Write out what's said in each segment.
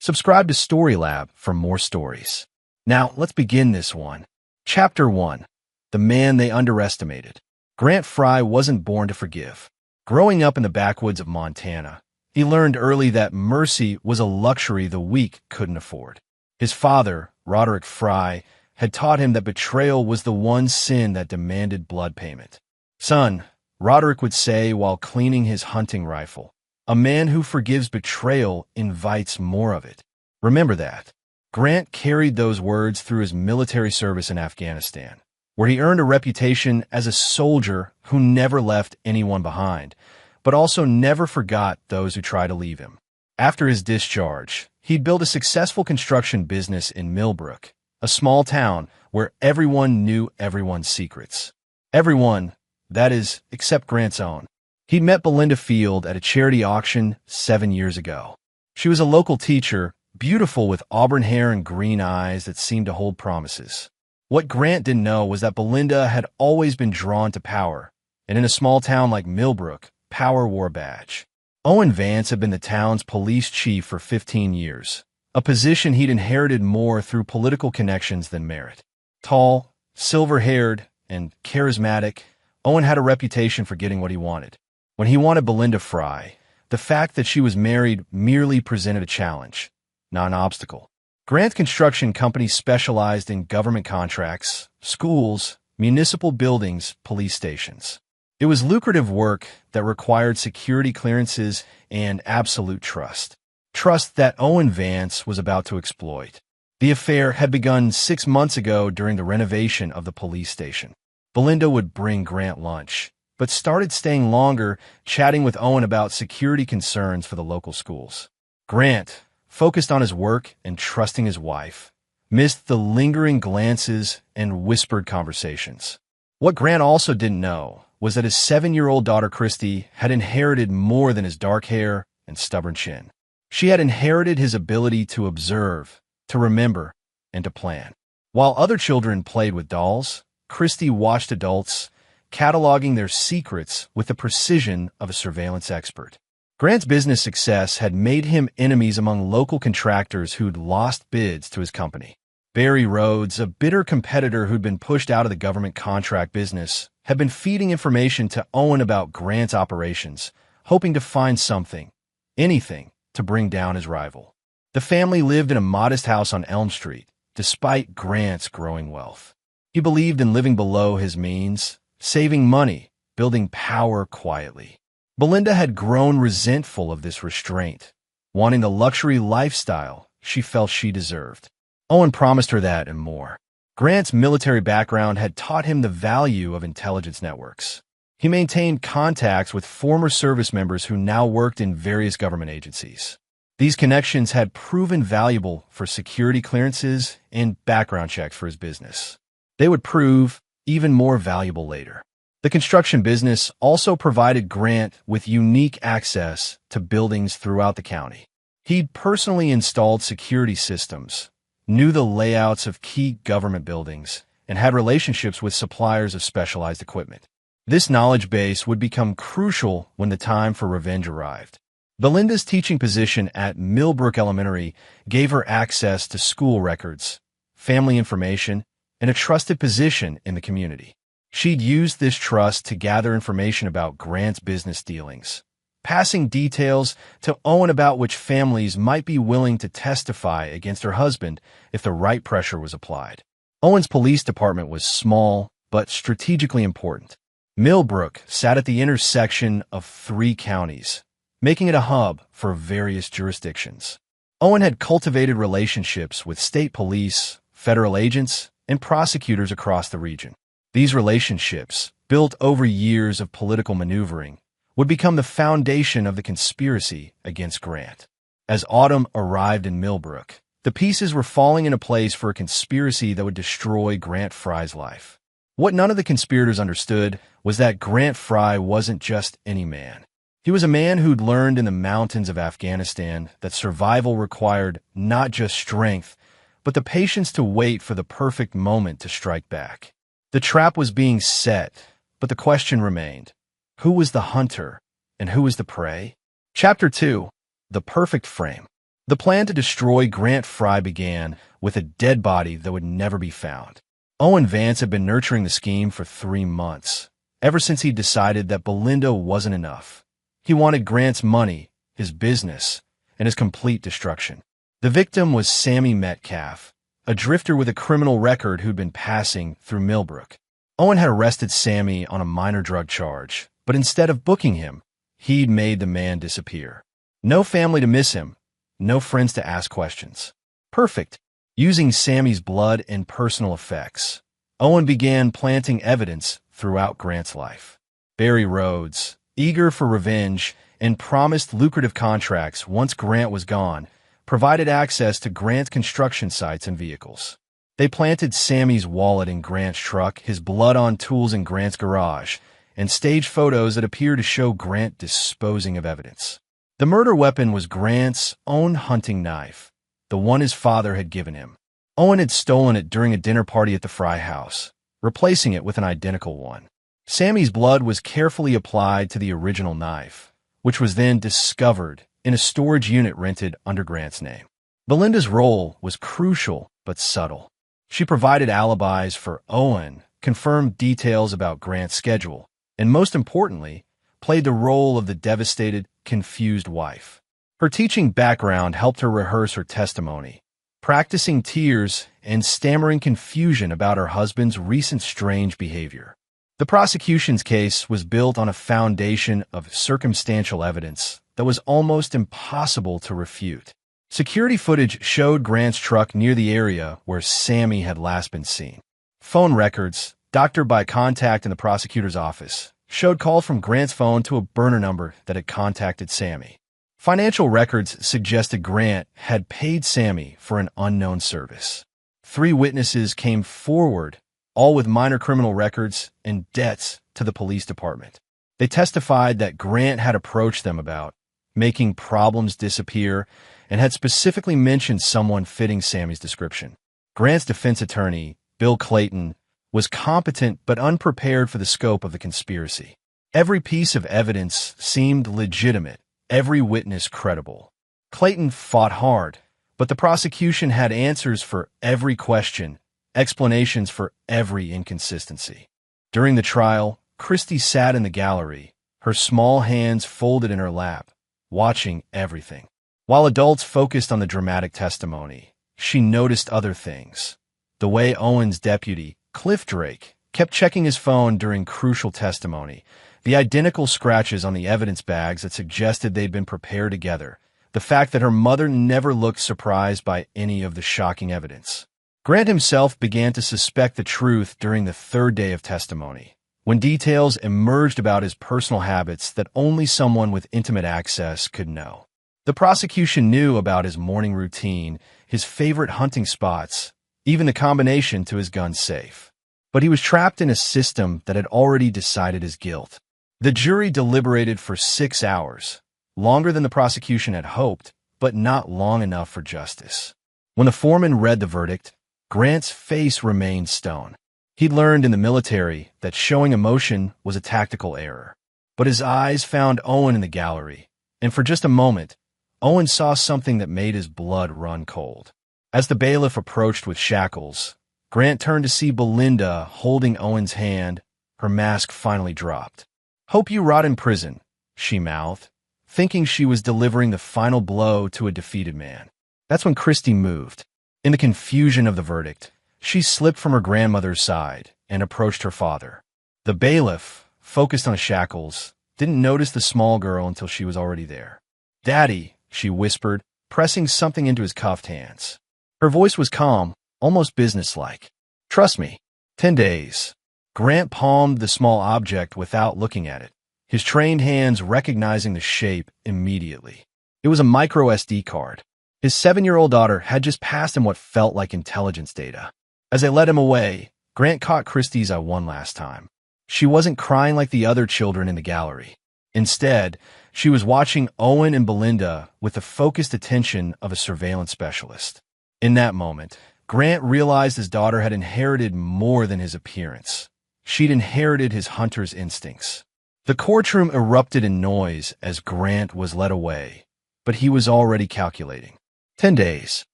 Subscribe to Storylab for more stories. Now, let's begin this one. Chapter 1. The Man They Underestimated. Grant Fry wasn't born to forgive. Growing up in the backwoods of Montana, he learned early that mercy was a luxury the weak couldn't afford. His father, Roderick Fry, had taught him that betrayal was the one sin that demanded blood payment. "Son," Roderick would say while cleaning his hunting rifle, "a man who forgives betrayal invites more of it. Remember that." Grant carried those words through his military service in Afghanistan, where he earned a reputation as a soldier who never left anyone behind, but also never forgot those who tried to leave him. After his discharge, he'd built a successful construction business in Millbrook, a small town where everyone knew everyone's secrets. Everyone, that is, except Grant's own. He'd met Belinda Field at a charity auction 7 years ago. She was a local teacher, beautiful with auburn hair and green eyes that seemed to hold promises. What Grant didn't know was that Belinda had always been drawn to power, and in a small town like Millbrook, power wore a badge. Owen Vance had been the town's police chief for 15 years, a position he'd inherited more through political connections than merit. Tall, silver-haired, and charismatic, Owen had a reputation for getting what he wanted. When he wanted Belinda Fry, the fact that she was married merely presented a challenge, not an obstacle. Grant Construction Company specialized in government contracts, schools, municipal buildings, police stations. It was lucrative work that required security clearances and absolute trust. Trust that Owen Vance was about to exploit. The affair had begun 6 months ago during the renovation of the police station. Belinda would bring Grant lunch, but started staying longer, chatting with Owen about security concerns for the local schools. Grant, focused on his work and trusting his wife, missed the lingering glances and whispered conversations. What Grant also didn't know was that his 7-year-old daughter Christy had inherited more than his dark hair and stubborn chin. She had inherited his ability to observe, to remember, and to plan. While other children played with dolls, Christy watched adults, cataloging their secrets with the precision of a surveillance expert. Grant's business success had made him enemies among local contractors who'd lost bids to his company. Barry Rhodes, a bitter competitor who'd been pushed out of the government contract business, had been feeding information to Owen about Grant's operations, hoping to find something, anything, to bring down his rival. The family lived in a modest house on Elm Street, despite Grant's growing wealth. He believed in living below his means, saving money, building power quietly. Belinda had grown resentful of this restraint, wanting the luxury lifestyle she felt she deserved. Owen promised her that and more. Grant's military background had taught him the value of intelligence networks. He maintained contacts with former service members who now worked in various government agencies. These connections had proven valuable for security clearances and background checks for his business. They would prove even more valuable later. The construction business also provided Grant with unique access to buildings throughout the county. He'd personally installed security systems, knew the layouts of key government buildings, and had relationships with suppliers of specialized equipment. This knowledge base would become crucial when the time for revenge arrived. Belinda's teaching position at Millbrook Elementary gave her access to school records, family information, and a trusted position in the community. She'd used this trust to gather information about Grant's business dealings, passing details to Owen about which families might be willing to testify against her husband if the right pressure was applied. Owen's police department was small, but strategically important. Millbrook sat at the intersection of 3 counties, making it a hub for various jurisdictions. Owen had cultivated relationships with state police, federal agents, and prosecutors across the region. These relationships, built over years of political maneuvering, would become the foundation of the conspiracy against Grant. As autumn arrived in Millbrook, the pieces were falling into place for a conspiracy that would destroy Grant Fry's life. What none of the conspirators understood was that Grant Fry wasn't just any man. He was a man who'd learned in the mountains of Afghanistan that survival required not just strength, but the patience to wait for the perfect moment to strike back. The trap was being set, but the question remained: who was the hunter and who was the prey? Chapter 2. The Perfect Frame. The plan to destroy Grant Fry began with a dead body that would never be found. Owen Vance had been nurturing the scheme for 3 months, ever since he decided that Belinda wasn't enough. He wanted Grant's money, his business, and his complete destruction. The victim was Sammy Metcalf, a drifter with a criminal record who'd been passing through Millbrook. Owen had arrested Sammy on a minor drug charge, but instead of booking him, he'd made the man disappear. No family to miss him, no friends to ask questions. Perfect. Using Sammy's blood and personal effects, Owen began planting evidence throughout Grant's life. Barry Rhodes, eager for revenge and promised lucrative contracts once Grant was gone, provided access to Grant's construction sites and vehicles. They planted Sammy's wallet in Grant's truck, his blood on tools in Grant's garage, and staged photos that appeared to show Grant disposing of evidence. The murder weapon was Grant's own hunting knife, the one his father had given him. Owen had stolen it during a dinner party at the Fry house, replacing it with an identical one. Sammy's blood was carefully applied to the original knife, which was then discovered in a storage unit rented under Grant's name. Belinda's role was crucial but subtle. She provided alibis for Owen, confirmed details about Grant's schedule, and most importantly, played the role of the devastated, confused wife. Her teaching background helped her rehearse her testimony, practicing tears and stammering confusion about her husband's recent strange behavior. The prosecution's case was built on a foundation of circumstantial evidence that was almost impossible to refute. Security footage showed Grant's truck near the area where Sammy had last been seen. Phone records, doctored by contact in the prosecutor's office, showed calls from Grant's phone to a burner number that had contacted Sammy. Financial records suggested Grant had paid Sammy for an unknown service. 3 witnesses came forward, all with minor criminal records and debts to the police department. They testified that Grant had approached them about making problems disappear and had specifically mentioned someone fitting Sammy's description. Grant's defense attorney, Bill Clayton, was competent but unprepared for the scope of the conspiracy. Every piece of evidence seemed legitimate, every witness credible. Clayton fought hard, but the prosecution had answers for every question, explanations for every inconsistency. During the trial, Christie sat in the gallery, her small hands folded in her lap, watching everything. While adults focused on the dramatic testimony, she noticed other things. The way Owen's deputy, Cliff Drake, kept checking his phone during crucial testimony, the identical scratches on the evidence bags that suggested they'd been prepared together, the fact that her mother never looked surprised by any of the shocking evidence. Grant himself began to suspect the truth during the 3rd day of testimony, when details emerged about his personal habits that only someone with intimate access could know. The prosecution knew about his morning routine, his favorite hunting spots, even the combination to his gun safe. But he was trapped in a system that had already decided his guilt. The jury deliberated for 6 hours, longer than the prosecution had hoped, but not long enough for justice. When the foreman read the verdict, Grant's face remained stone. He'd learned in the military that showing emotion was a tactical error. But his eyes found Owen in the gallery, and for just a moment, Owen saw something that made his blood run cold. As the bailiff approached with shackles, Grant turned to see Belinda holding Owen's hand. Her mask finally dropped. "Hope you rot in prison," she mouthed, thinking she was delivering the final blow to a defeated man. That's when Christie moved. In the confusion of the verdict, she slipped from her grandmother's side and approached her father. The bailiff, focused on shackles, didn't notice the small girl until she was already there. "Daddy," she whispered, pressing something into his cuffed hands. Her voice was calm, almost businesslike. "Trust me. 10 days. Grant palmed the small object without looking at it, his trained hands recognizing the shape immediately. It was a micro SD card. His 7-year-old daughter had just passed him what felt like intelligence data. As they led him away, Grant caught Christie's eye one last time. She wasn't crying like the other children in the gallery. Instead, she was watching Owen and Belinda with the focused attention of a surveillance specialist. In that moment, Grant realized his daughter had inherited more than his appearance. She'd inherited his hunter's instincts. The courtroom erupted in noise as Grant was led away, but he was already calculating. 10 days.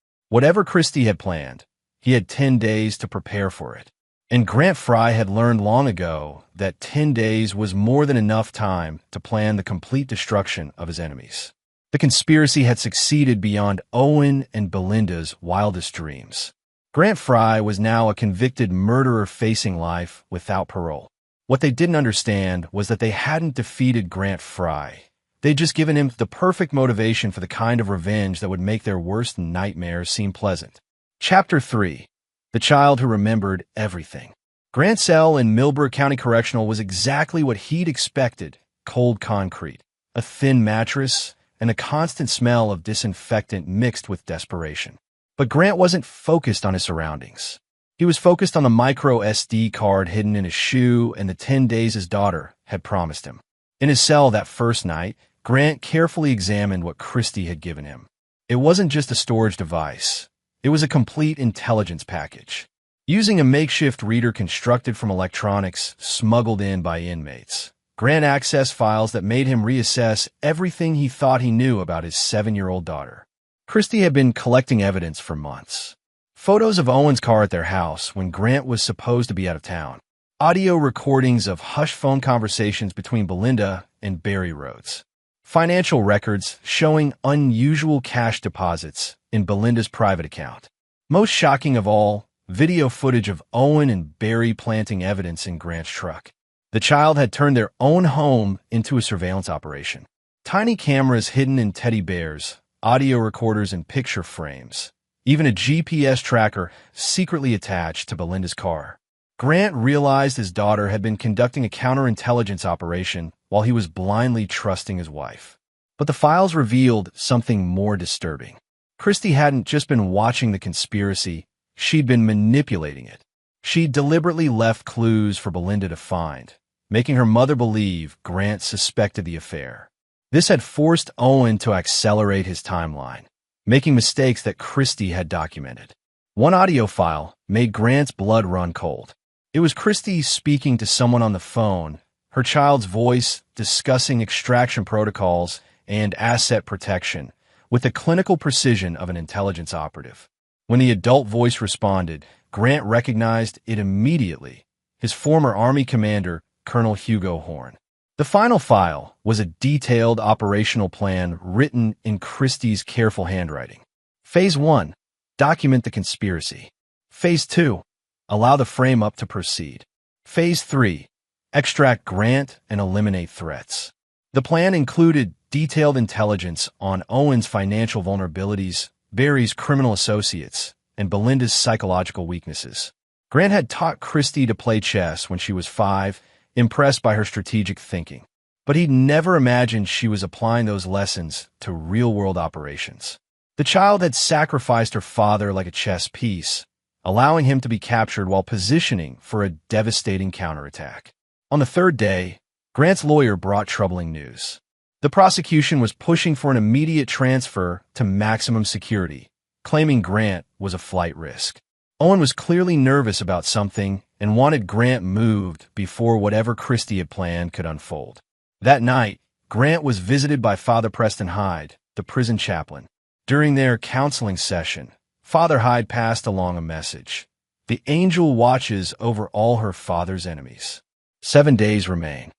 Whatever Christie had planned, he had 10 days to prepare for it. And Grant Fry had learned long ago that 10 days was more than enough time to plan the complete destruction of his enemies. The conspiracy had succeeded beyond Owen and Belinda's wildest dreams. Grant Fry was now a convicted murderer facing life without parole. What they didn't understand was that they hadn't defeated Grant Fry. They'd just given him the perfect motivation for the kind of revenge that would make their worst nightmares seem pleasant. Chapter 3. The Child Who Remembered Everything. Grant's cell in Millbrook County Correctional was exactly what he'd expected: cold concrete, a thin mattress, and a constant smell of disinfectant mixed with desperation. But Grant wasn't focused on his surroundings. He was focused on the micro SD card hidden in his shoe and the 10 days his daughter had promised him. In his cell that first night, Grant carefully examined what Christie had given him. It wasn't just a storage device. It was a complete intelligence package. Using a makeshift reader constructed from electronics smuggled in by inmates, Grant accessed files that made him reassess everything he thought he knew about his 7-year-old daughter. Christie had been collecting evidence for months. Photos of Owen's car at their house when Grant was supposed to be out of town. Audio recordings of hush phone conversations between Belinda and Barry Rhodes. Financial records showing unusual cash deposits in Belinda's private account. Most shocking of all, video footage of Owen and Barry planting evidence in Grant's truck. The child had turned their own home into a surveillance operation. Tiny cameras hidden in teddy bears, audio recorders in picture frames, even a GPS tracker secretly attached to Belinda's car. Grant realized his daughter had been conducting a counterintelligence operation while he was blindly trusting his wife. But the files revealed something more disturbing. Christie hadn't just been watching the conspiracy, she'd been manipulating it. She'd deliberately left clues for Belinda to find, making her mother believe Grant suspected the affair. This had forced Owen to accelerate his timeline, making mistakes that Christie had documented. One audio file made Grant's blood run cold. It was Christie speaking to someone on the phone, her child's voice discussing extraction protocols and asset protection with the clinical precision of an intelligence operative. When the adult voice responded, Grant recognized it immediately: his former Army commander, Colonel Hugo Horn. The final file was a detailed operational plan written in Christie's careful handwriting. Phase 1. Document the conspiracy. Phase 2. Allow the frame-up to proceed. Phase 3. Extract Grant and eliminate threats. The plan included detailed intelligence on Owen's financial vulnerabilities, Barry's criminal associates, and Belinda's psychological weaknesses. Grant had taught Christie to play chess when she was 5, impressed by her strategic thinking. But he'd never imagined she was applying those lessons to real-world operations. The child had sacrificed her father like a chess piece, allowing him to be captured while positioning for a devastating counterattack. On the third day, Grant's lawyer brought troubling news. The prosecution was pushing for an immediate transfer to maximum security, claiming Grant was a flight risk. Owen was clearly nervous about something and wanted Grant moved before whatever Christie had planned could unfold. That night, Grant was visited by Father Preston Hyde, the prison chaplain. During their counseling session, Father Hyde passed along a message: the angel watches over all her father's enemies. 7 days remain.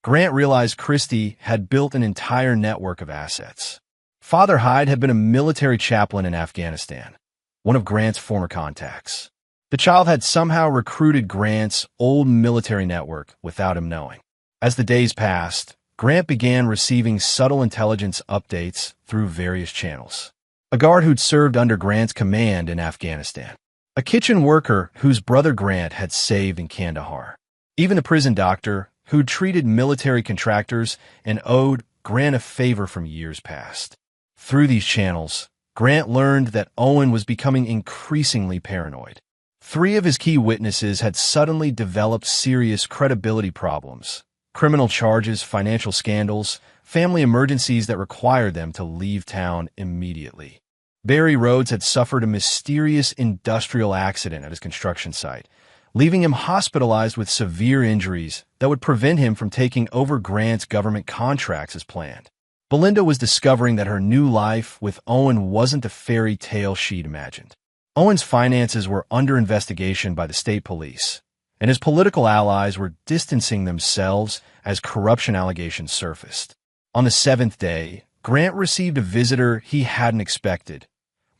Grant realized Christie had built an entire network of assets. Father Hyde had been a military chaplain in Afghanistan, one of Grant's former contacts. The child had somehow recruited Grant's old military network without him knowing. As the days passed, Grant began receiving subtle intelligence updates through various channels. A guard who'd served under Grant's command in Afghanistan. A kitchen worker whose brother Grant had saved in Kandahar. Even a prison doctor who'd treated military contractors and owed Grant a favor from years past. Through these channels, Grant learned that Owen was becoming increasingly paranoid. 3 of his key witnesses had suddenly developed serious credibility problems: criminal charges, financial scandals, family emergencies that required them to leave town immediately. Barry Rhodes had suffered a mysterious industrial accident at his construction site, leaving him hospitalized with severe injuries that would prevent him from taking over Grant's government contracts as planned. Belinda was discovering that her new life with Owen wasn't the fairy tale she'd imagined. Owen's finances were under investigation by the state police, and his political allies were distancing themselves as corruption allegations surfaced. On the seventh day, Grant received a visitor he hadn't expected.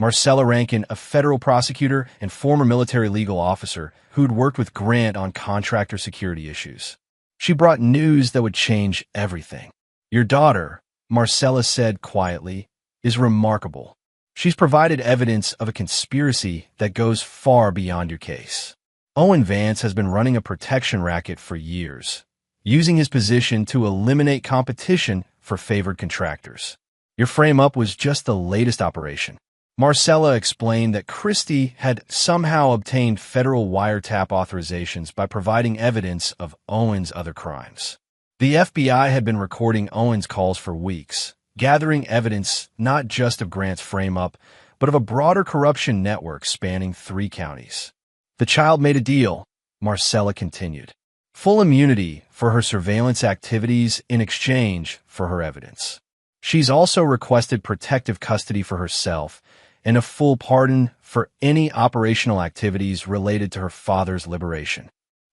Marcella Rankin, a federal prosecutor and former military legal officer who'd worked with Grant on contractor security issues. She brought news that would change everything. "Your daughter," Marcella said quietly, "is remarkable. She's provided evidence of a conspiracy that goes far beyond your case." Owen Vance has been running a protection racket for years, using his position to eliminate competition for favored contractors. "Your frame-up was just the latest operation." Marcella explained that Christie had somehow obtained federal wiretap authorizations by providing evidence of Owen's other crimes. The FBI had been recording Owen's calls for weeks, gathering evidence not just of Grant's frame-up, but of a broader corruption network spanning 3 counties. "The child made a deal," Marcella continued. "Full immunity for her surveillance activities in exchange for her evidence. She's also requested protective custody for herself and a full pardon for any operational activities related to her father's liberation."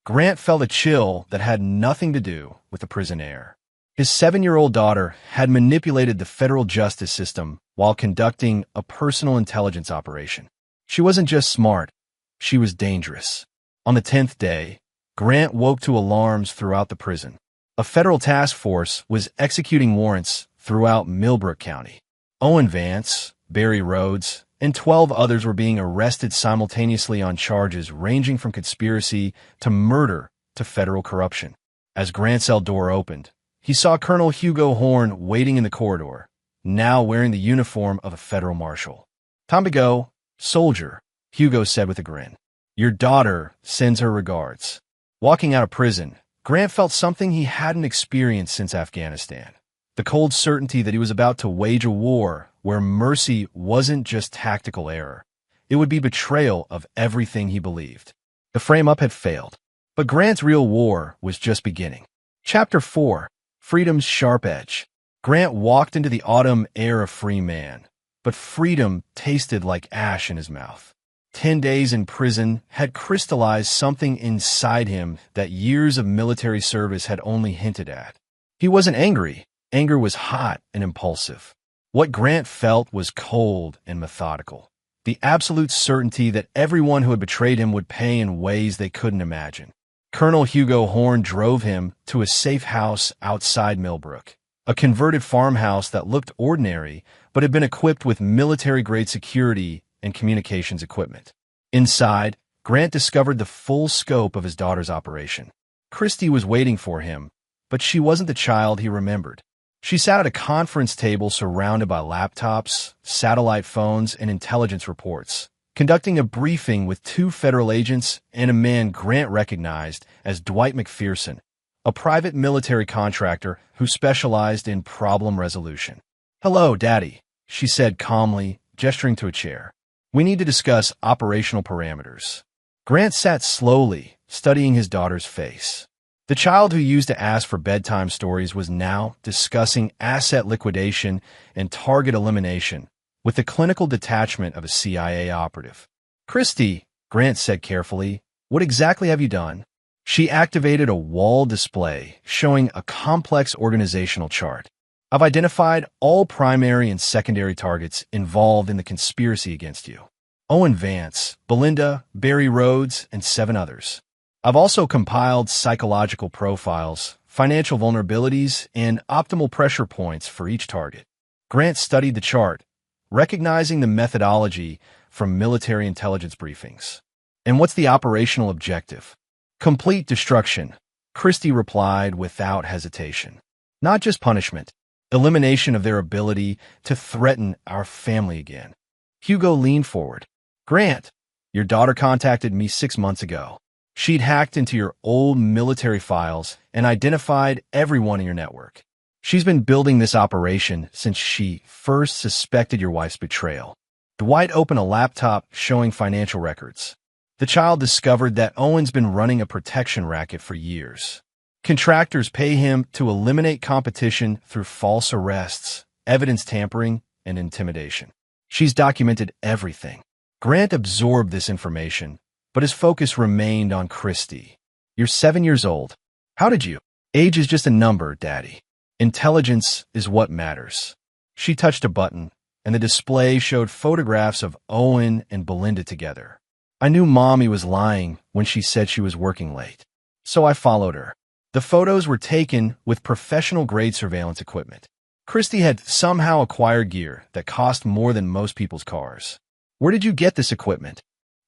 Grant felt a chill that had nothing to do with the prison air. His 7-year-old daughter had manipulated the federal justice system while conducting a personal intelligence operation. She wasn't just smart, she was dangerous. On the 10th day, Grant woke to alarms throughout the prison. A federal task force was executing warrants throughout Millbrook County. Owen Vance, Barry Rhodes, and 12 others were being arrested simultaneously on charges ranging from conspiracy to murder to federal corruption. As Grant's cell door opened, he saw Colonel Hugo Horn waiting in the corridor, now wearing the uniform of a federal marshal. "Time to go, soldier," Hugo said with a grin. "Your daughter sends her regards." Walking out of prison, Grant felt something he hadn't experienced since Afghanistan. The cold certainty that he was about to wage a war where mercy wasn't just tactical error. It would be betrayal of everything he believed. The frame-up had failed, but Grant's real war was just beginning. Chapter 4: Freedom's Sharp Edge. Grant walked into the autumn air a free man, but freedom tasted like ash in his mouth. 10 days in prison had crystallized something inside him that years of military service had only hinted at. He wasn't angry. Anger was hot and impulsive. What Grant felt was cold and methodical. The absolute certainty that everyone who had betrayed him would pay in ways they couldn't imagine. Colonel Hugo Horn drove him to a safe house outside Millbrook, a converted farmhouse that looked ordinary but had been equipped with military-grade security and communications equipment. Inside, Grant discovered the full scope of his daughter's operation. Christie was waiting for him, but she wasn't the child he remembered. She sat at a conference table surrounded by laptops, satellite phones, and intelligence reports, conducting a briefing with 2 federal agents and a man Grant recognized as Dwight McPherson, a private military contractor who specialized in problem resolution. "Hello, Daddy," she said calmly, gesturing to a chair. "We need to discuss operational parameters." Grant sat slowly, studying his daughter's face. The child who used to ask for bedtime stories was now discussing asset liquidation and target elimination with the clinical detachment of a CIA operative. "Christie," Grant said carefully, "what exactly have you done?" She activated a wall display showing a complex organizational chart. "I've identified all primary and secondary targets involved in the conspiracy against you. Owen Vance, Belinda, Barry Rhodes, and 7 others. I've also compiled psychological profiles, financial vulnerabilities, and optimal pressure points for each target." Grant studied the chart, recognizing the methodology from military intelligence briefings. "And what's the operational objective?" "Complete destruction," Christie replied without hesitation. "Not just punishment, elimination of their ability to threaten our family again." Hugo leaned forward. "Grant, your daughter contacted me 6 months ago. She'd hacked into your old military files and identified everyone in your network. She's been building this operation since she first suspected your wife's betrayal." Dwight opened a laptop showing financial records. The child discovered that Owen's been running a protection racket for years. Contractors pay him to eliminate competition through false arrests, evidence tampering, and intimidation. She's documented everything. Grant absorbed this information, but his focus remained on Christy. You're 7 years old. How did you? Age is just a number, Daddy. Intelligence is what matters. She touched a button, and the display showed photographs of Owen and Belinda together. I knew Mommy was lying when she said she was working late, so I followed her. The photos were taken with professional-grade surveillance equipment. Christy had somehow acquired gear that cost more than most people's cars. Where did you get this equipment?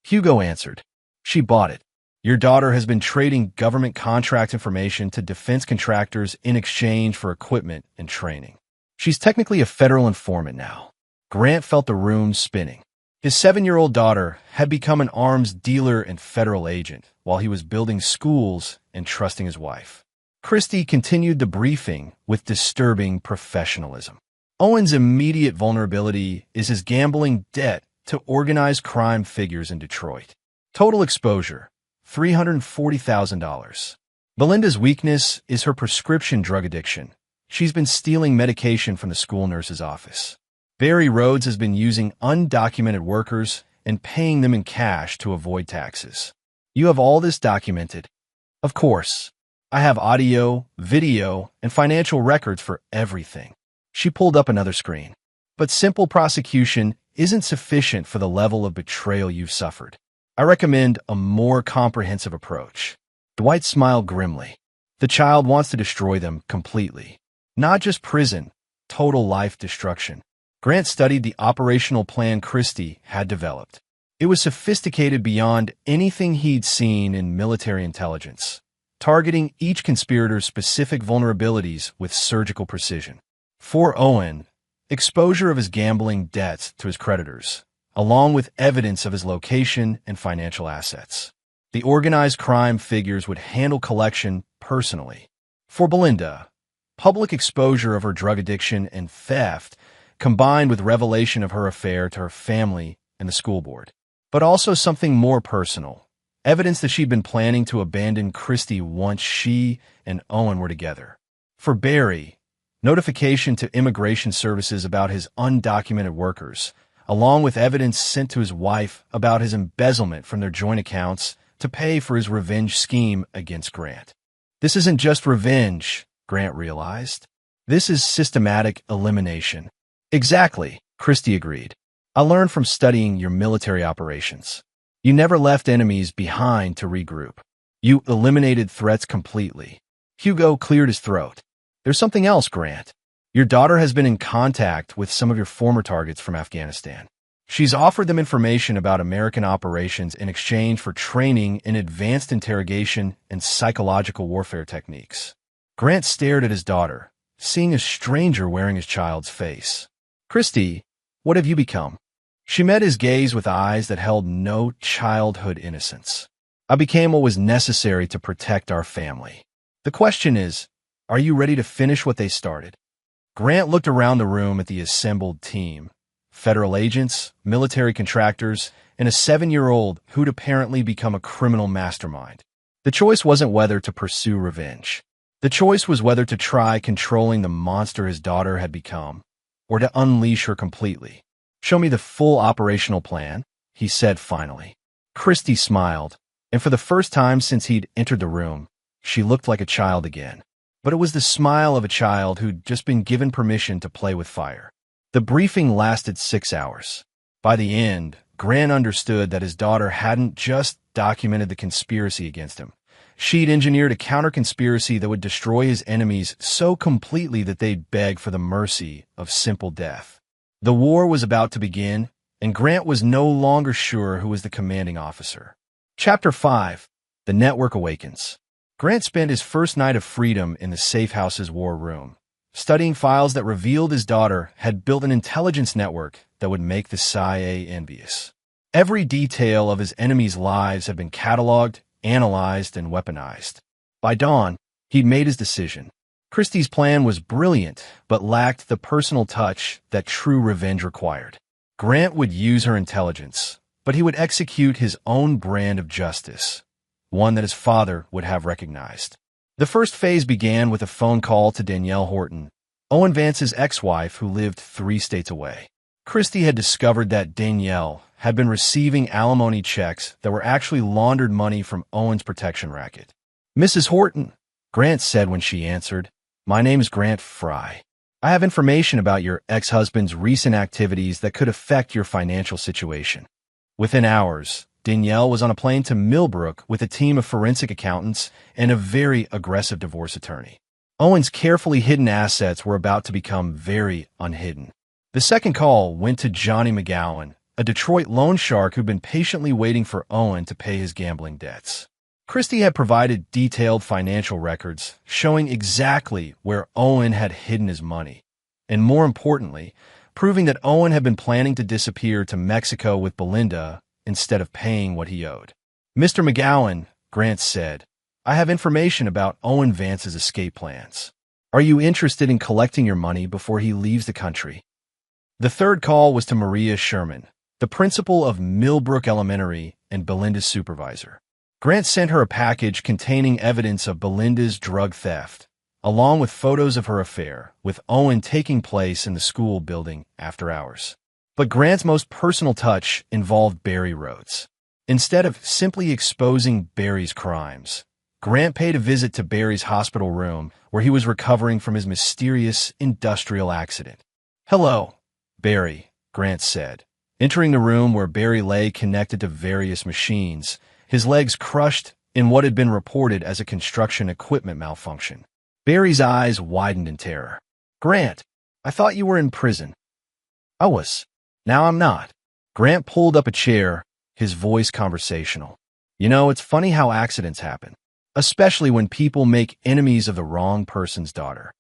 Hugo answered. She bought it. Your daughter has been trading government contract information to defense contractors in exchange for equipment and training. She's technically a federal informant now. Grant felt the room spinning. His 7-year-old daughter had become an arms dealer and federal agent while he was building schools and trusting his wife. Christy continued the briefing with disturbing professionalism. Owen's immediate vulnerability is his gambling debt to organized crime figures in Detroit. Total exposure, $340,000. Belinda's weakness is her prescription drug addiction. She's been stealing medication from the school nurse's office. Barry Rhodes has been using undocumented workers and paying them in cash to avoid taxes. You have all this documented. Of course, I have audio, video, and financial records for everything. She pulled up another screen. But simple prosecution isn't sufficient for the level of betrayal you've suffered. I recommend a more comprehensive approach. Dwight smiled grimly. The child wants to destroy them completely. Not just prison, total life destruction. Grant studied the operational plan Christy had developed. It was sophisticated beyond anything he'd seen in military intelligence, targeting each conspirator's specific vulnerabilities with surgical precision. For Owen, exposure of his gambling debts to his creditors, along with evidence of his location and financial assets. The organized crime figures would handle collection personally. For Belinda, public exposure of her drug addiction and theft combined with revelation of her affair to her family and the school board. But also something more personal, evidence that she'd been planning to abandon Christy once she and Owen were together. For Barry, notification to immigration services about his undocumented workers, along with evidence sent to his wife about his embezzlement from their joint accounts to pay for his revenge scheme against Grant. This isn't just revenge, Grant realized. This is systematic elimination. Exactly, Christy agreed. I learned from studying your military operations. You never left enemies behind to regroup. You eliminated threats completely. Hugo cleared his throat. There's something else, Grant. Your daughter has been in contact with some of your former targets from Afghanistan. She's offered them information about American operations in exchange for training in advanced interrogation and psychological warfare techniques. Grant stared at his daughter, seeing a stranger wearing his child's face. Christy, what have you become? She met his gaze with eyes that held no childhood innocence. I became what was necessary to protect our family. The question is, are you ready to finish what they started? Grant looked around the room at the assembled team. Federal agents, military contractors, and a 7-year-old who'd apparently become a criminal mastermind. The choice wasn't whether to pursue revenge. The choice was whether to try controlling the monster his daughter had become, or to unleash her completely. Show me the full operational plan, he said finally. Christy smiled, and for the first time since he'd entered the room, she looked like a child again. But it was the smile of a child who'd just been given permission to play with fire. The briefing lasted 6 hours. By the end, Grant understood that his daughter hadn't just documented the conspiracy against him. She'd engineered a counter-conspiracy that would destroy his enemies so completely that they'd beg for the mercy of simple death. The war was about to begin, and Grant was no longer sure who was the commanding officer. Chapter 5. The Network Awakens. Grant spent his first night of freedom in the Safe House's war room, studying files that revealed his daughter had built an intelligence network that would make the CIA envious. Every detail of his enemies' lives had been cataloged, analyzed, and weaponized. By dawn, he'd made his decision. Christie's plan was brilliant, but lacked the personal touch that true revenge required. Grant would use her intelligence, but he would execute his own brand of justice, one that his father would have recognized. The first phase began with a phone call to Danielle Horton, Owen Vance's ex-wife who lived 3 states away. Christy had discovered that Danielle had been receiving alimony checks that were actually laundered money from Owen's protection racket. "Mrs. Horton," Grant said when she answered, "my name is Grant Fry. I have information about your ex-husband's recent activities that could affect your financial situation." Within hours, Danielle was on a plane to Millbrook with a team of forensic accountants and a very aggressive divorce attorney. Owen's carefully hidden assets were about to become very unhidden. The second call went to Johnny McGowan, a Detroit loan shark who'd been patiently waiting for Owen to pay his gambling debts. Christy had provided detailed financial records showing exactly where Owen had hidden his money, and more importantly, proving that Owen had been planning to disappear to Mexico with Belinda instead of paying what he owed. "Mr. McGowan," Grant said, "I have information about Owen Vance's escape plans. Are you interested in collecting your money before he leaves the country?" The third call was to Maria Sherman, the principal of Millbrook Elementary and Belinda's supervisor. Grant sent her a package containing evidence of Belinda's drug theft, along with photos of her affair with Owen taking place in the school building after hours. But Grant's most personal touch involved Barry Rhodes. Instead of simply exposing Barry's crimes, Grant paid a visit to Barry's hospital room where he was recovering from his mysterious industrial accident. "Hello, Barry," Grant said, entering the room where Barry lay connected to various machines, his legs crushed in what had been reported as a construction equipment malfunction. Barry's eyes widened in terror. "Grant, I thought you were in prison." "I was. Now I'm not." Grant pulled up a chair, his voice conversational. "You know, it's funny how accidents happen, especially when people make enemies of the wrong person's daughter."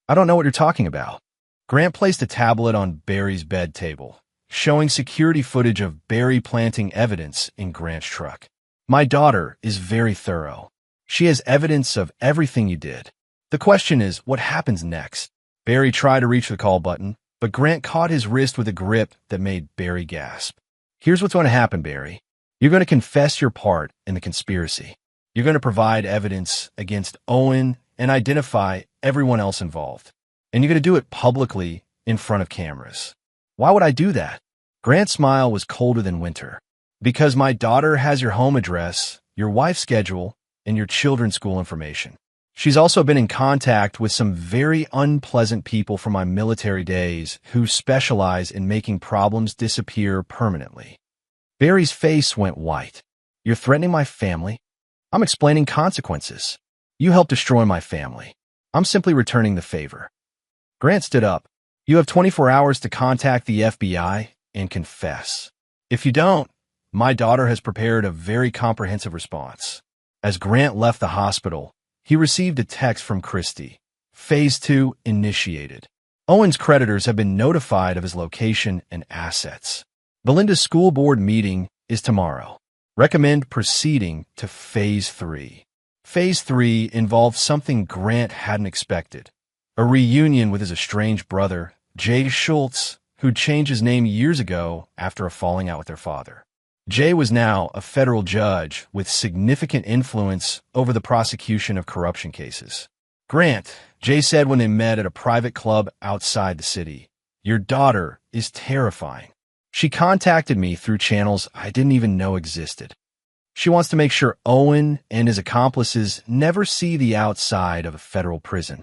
"I don't know what you're talking about." Grant placed a tablet on Barry's bed table, showing security footage of Barry planting evidence in Grant's truck. "My daughter is very thorough. She has evidence of everything you did. The question is, what happens next?" Barry tried to reach the call button, but Grant caught his wrist with a grip that made Barry gasp. "Here's what's going to happen, Barry. You're going to confess your part in the conspiracy. You're going to provide evidence against Owen and identify everyone else involved. And you're going to do it publicly in front of cameras." "Why would I do that?" Grant's smile was colder than winter. "Because my daughter has your home address, your wife's schedule, and your children's school information. She's also been in contact with some very unpleasant people from my military days who specialize in making problems disappear permanently." Barry's face went white. "You're threatening my family?" "I'm explaining consequences. You helped destroy my family. I'm simply returning the favor." Grant stood up. "You have 24 hours to contact the FBI and confess. If you don't, my daughter has prepared a very comprehensive response." As Grant left the hospital, he received a text from Christy. Phase 2 initiated. Owen's creditors have been notified of his location and assets. Belinda's school board meeting is tomorrow. Recommend proceeding to Phase 3. Phase 3 involved something Grant hadn't expected. A reunion with his estranged brother, Jay Schultz, who'd changed his name years ago after a falling out with their father. Jay was now a federal judge with significant influence over the prosecution of corruption cases. "Grant," Jay said when they met at a private club outside the city, "your daughter is terrifying. She contacted me through channels I didn't even know existed. She wants to make sure Owen and his accomplices never see the outside of a federal prison."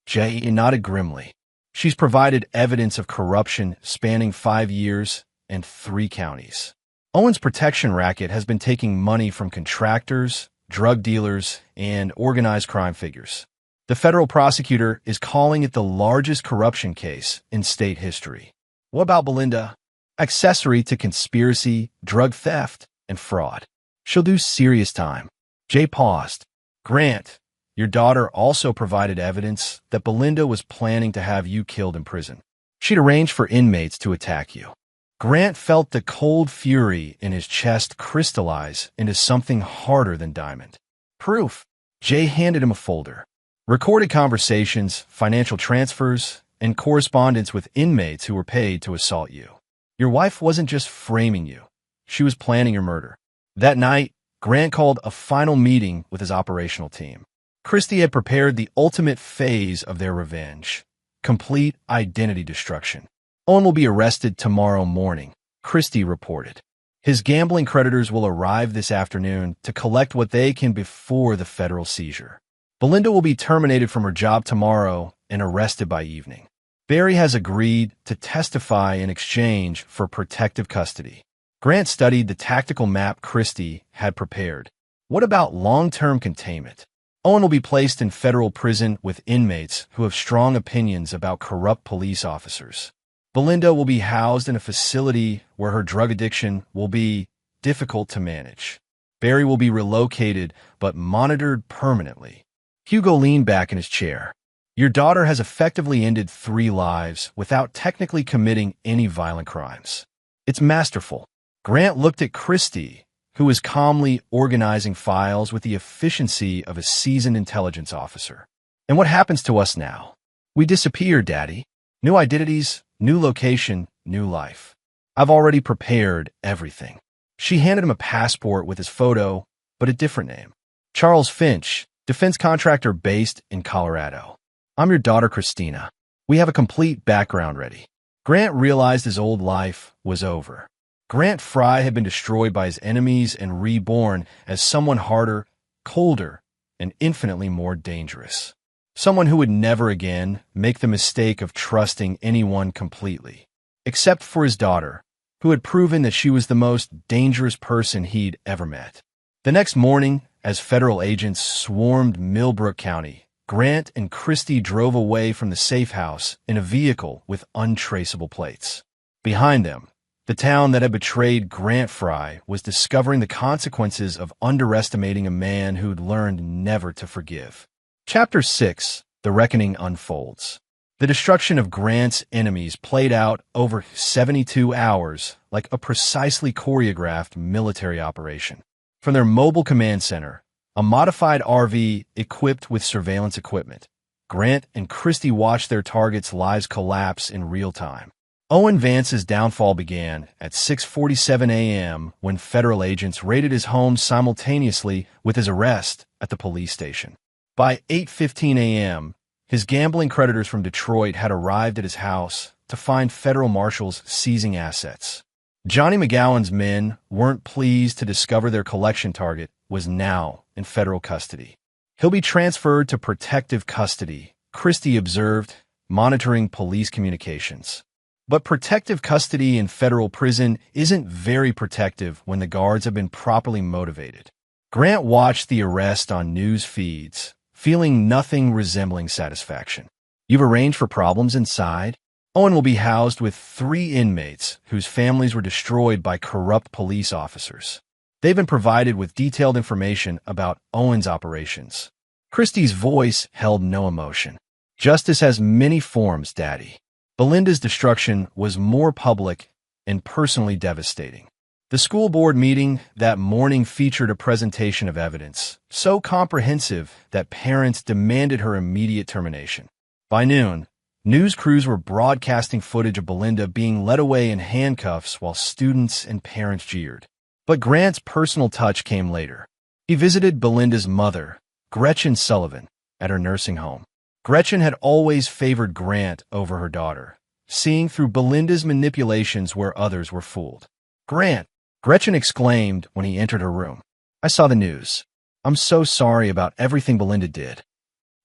Jay nodded grimly. "She's provided evidence of corruption spanning 5 years and 3 counties. Owen's protection racket has been taking money from contractors, drug dealers, and organized crime figures. The federal prosecutor is calling it the largest corruption case in state history." "What about Belinda?" "Accessory to conspiracy, drug theft, and fraud. She'll do serious time." Jay paused. "Grant, your daughter also provided evidence that Belinda was planning to have you killed in prison. She'd arranged for inmates to attack you." Grant felt the cold fury in his chest crystallize into something harder than diamond. "Proof." Jay handed him a folder. "Recorded conversations, financial transfers, and correspondence with inmates who were paid to assault you. Your wife wasn't just framing you. She was planning your murder." That night, Grant called a final meeting with his operational team. Christy had prepared the ultimate phase of their revenge, complete identity destruction. Owen will be arrested tomorrow morning, Christie reported. His gambling creditors will arrive this afternoon to collect what they can before the federal seizure. Belinda will be terminated from her job tomorrow and arrested by evening. Barry has agreed to testify in exchange for protective custody. Grant studied the tactical map Christie had prepared. What about long-term containment? Owen will be placed in federal prison with inmates who have strong opinions about corrupt police officers. Belinda will be housed in a facility where her drug addiction will be difficult to manage. Barry will be relocated but monitored permanently. Hugo leaned back in his chair. Your daughter has effectively ended 3 lives without technically committing any violent crimes. It's masterful. Grant looked at Christie, who was calmly organizing files with the efficiency of a seasoned intelligence officer. And what happens to us now? We disappear, Daddy. New identities, new location, new life. I've already prepared everything. She handed him a passport with his photo, but a different name. Charles Finch, defense contractor based in Colorado. I'm your daughter, Christina. We have a complete background ready. Grant realized his old life was over. Grant Fry had been destroyed by his enemies and reborn as someone harder, colder, and infinitely more dangerous. Someone who would never again make the mistake of trusting anyone completely, except for his daughter, who had proven that she was the most dangerous person he'd ever met. The next morning, as federal agents swarmed Millbrook County, Grant and Christie drove away from the safe house in a vehicle with untraceable plates. Behind them, the town that had betrayed Grant Fry was discovering the consequences of underestimating a man who'd learned never to forgive. Chapter 6, The Reckoning unfolds. The destruction of Grant's enemies played out over 72 hours like a precisely choreographed military operation. From their mobile command center, a modified RV equipped with surveillance equipment, Grant and Christie watched their targets' lives collapse in real time. Owen Vance's downfall began at 6:47 a.m. when federal agents raided his home simultaneously with his arrest at the police station. By 8:15 a.m., his gambling creditors from Detroit had arrived at his house to find federal marshals seizing assets. Johnny McGowan's men weren't pleased to discover their collection target was now in federal custody. He'll be transferred to protective custody, Christie observed, monitoring police communications. But protective custody in federal prison isn't very protective when the guards have been properly motivated. Grant watched the arrest on news feeds, feeling nothing resembling satisfaction. You've arranged for problems inside? Owen will be housed with 3 inmates whose families were destroyed by corrupt police officers. They've been provided with detailed information about Owen's operations. Christie's voice held no emotion. Justice has many forms, Daddy. Belinda's destruction was more public and personally devastating. The school board meeting that morning featured a presentation of evidence, so comprehensive that parents demanded her immediate termination. By noon, news crews were broadcasting footage of Belinda being led away in handcuffs while students and parents jeered. But Grant's personal touch came later. He visited Belinda's mother, Gretchen Sullivan, at her nursing home. Gretchen had always favored Grant over her daughter, seeing through Belinda's manipulations where others were fooled. Grant, Gretchen exclaimed when he entered her room. I saw the news. I'm so sorry about everything Belinda did.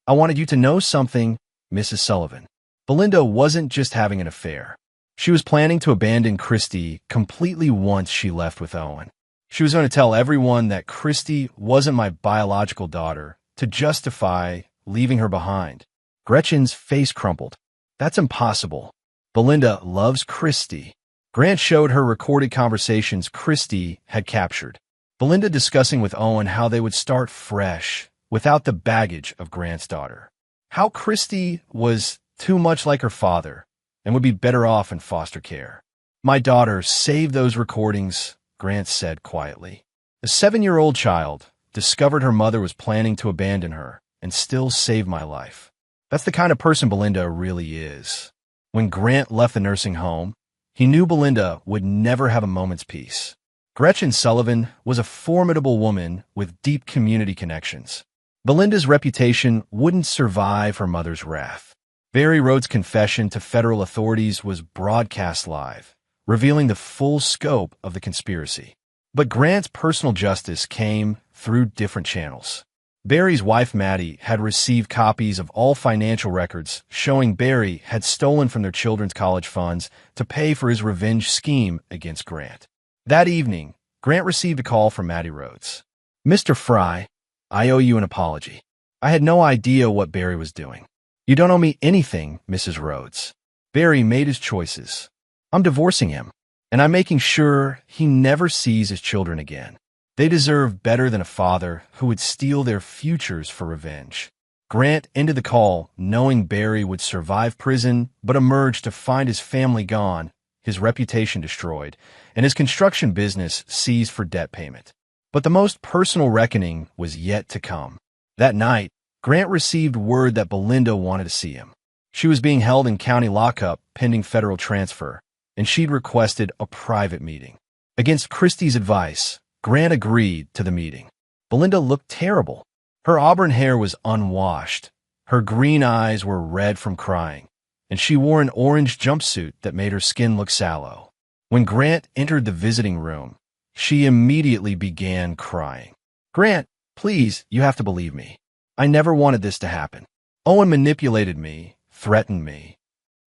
I wanted you to know something, Mrs. Sullivan. Belinda wasn't just having an affair. She was planning to abandon Christie completely once she left with Owen. She was going to tell everyone that Christie wasn't my biological daughter to justify leaving her behind. Gretchen's face crumpled. That's impossible. Belinda loves Christie. Grant showed her recorded conversations Christie had captured. Belinda discussing with Owen how they would start fresh without the baggage of Grant's daughter. How Christie was too much like her father and would be better off in foster care. My daughter saved those recordings, Grant said quietly. A 7-year-old child discovered her mother was planning to abandon her and still save my life. That's the kind of person Belinda really is. When Grant left the nursing home, he knew Belinda would never have a moment's peace. Gretchen Sullivan was a formidable woman with deep community connections. Belinda's reputation wouldn't survive her mother's wrath. Barry Rhodes' confession to federal authorities was broadcast live, revealing the full scope of the conspiracy. But Grant's personal justice came through different channels. Barry's wife, Maddie, had received copies of all financial records showing Barry had stolen from their children's college funds to pay for his revenge scheme against Grant. That evening, Grant received a call from Maddie Rhodes. "Mr. Fry, I owe you an apology. I had no idea what Barry was doing." "You don't owe me anything, Mrs. Rhodes. Barry made his choices. I'm divorcing him, and I'm making sure he never sees his children again. They deserve better than a father who would steal their futures for revenge." Grant ended the call knowing Barry would survive prison but emerge to find his family gone, his reputation destroyed, and his construction business seized for debt payment. But the most personal reckoning was yet to come. That night, Grant received word that Belinda wanted to see him. She was being held in county lockup pending federal transfer, and she'd requested a private meeting. Against Christie's advice, Grant agreed to the meeting. Belinda looked terrible. Her auburn hair was unwashed, her green eyes were red from crying, and she wore an orange jumpsuit that made her skin look sallow. When Grant entered the visiting room, she immediately began crying. "Grant, please, you have to believe me. I never wanted this to happen. Owen manipulated me, threatened me."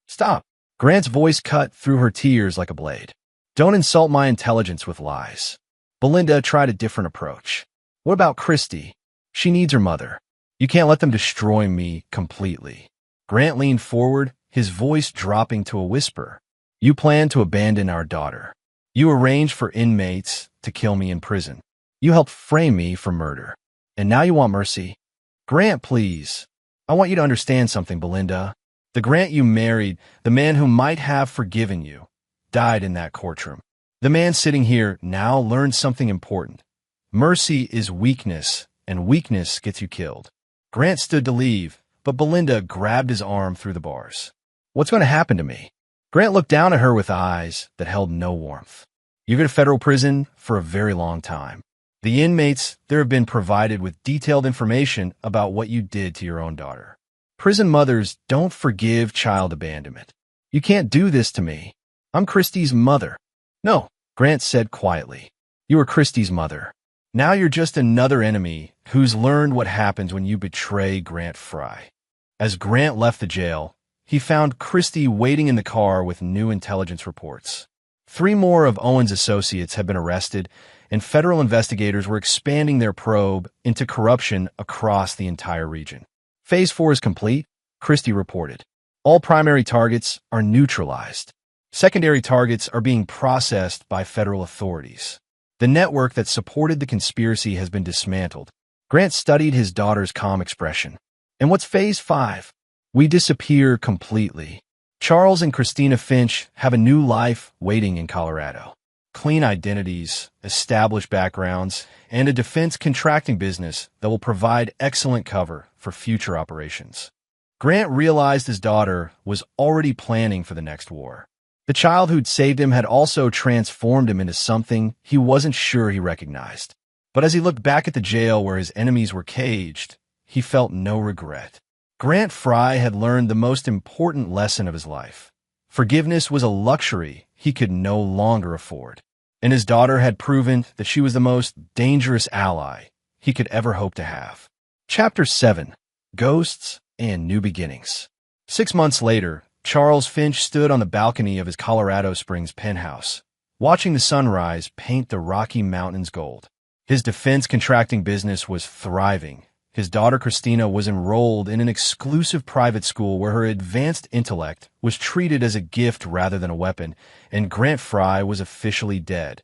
"Stop." Grant's voice cut through her tears like a blade. "Don't insult my intelligence with lies." Belinda tried a different approach. "What about Christy? She needs her mother. You can't let them destroy me completely." Grant leaned forward, his voice dropping to a whisper. "You plan to abandon our daughter. You arranged for inmates to kill me in prison. You helped frame me for murder. And now you want mercy? Grant, please. I want you to understand something, Belinda. The Grant you married, the man who might have forgiven you, died in that courtroom. The man sitting here now learned something important. Mercy is weakness, and weakness gets you killed." Grant stood to leave, but Belinda grabbed his arm through the bars. "What's going to happen to me?" Grant looked down at her with eyes that held no warmth. "You're going to federal prison for a very long time. The inmates there have been provided with detailed information about what you did to your own daughter. Prison mothers don't forgive child abandonment. You can't do this to me. I'm Christy's mother." "No," Grant said quietly. "You were Christy's mother. Now you're just another enemy who's learned what happens when you betray Grant Fry." As Grant left the jail, he found Christy waiting in the car with new intelligence reports. 3 more of Owen's associates had been arrested, and federal investigators were expanding their probe into corruption across the entire region. Phase 4 is complete, Christy reported. All primary targets are neutralized. Secondary targets are being processed by federal authorities. The network that supported the conspiracy has been dismantled. Grant studied his daughter's calm expression. "And what's Phase 5? We disappear completely. Charles and Christina Finch have a new life waiting in Colorado. Clean identities, established backgrounds, and a defense contracting business that will provide excellent cover for future operations." Grant realized his daughter was already planning for the next war. The child who'd saved him had also transformed him into something he wasn't sure he recognized. But as he looked back at the jail where his enemies were caged, he felt no regret. Grant Fry had learned the most important lesson of his life. Forgiveness was a luxury he could no longer afford. And his daughter had proven that she was the most dangerous ally he could ever hope to have. Chapter 7. Ghosts and New Beginnings. 6 months later, Charles Finch stood on the balcony of his Colorado Springs penthouse, watching the sunrise paint the Rocky Mountains gold. His defense contracting business was thriving. His daughter Christina was enrolled in an exclusive private school where her advanced intellect was treated as a gift rather than a weapon, and Grant Fry was officially dead,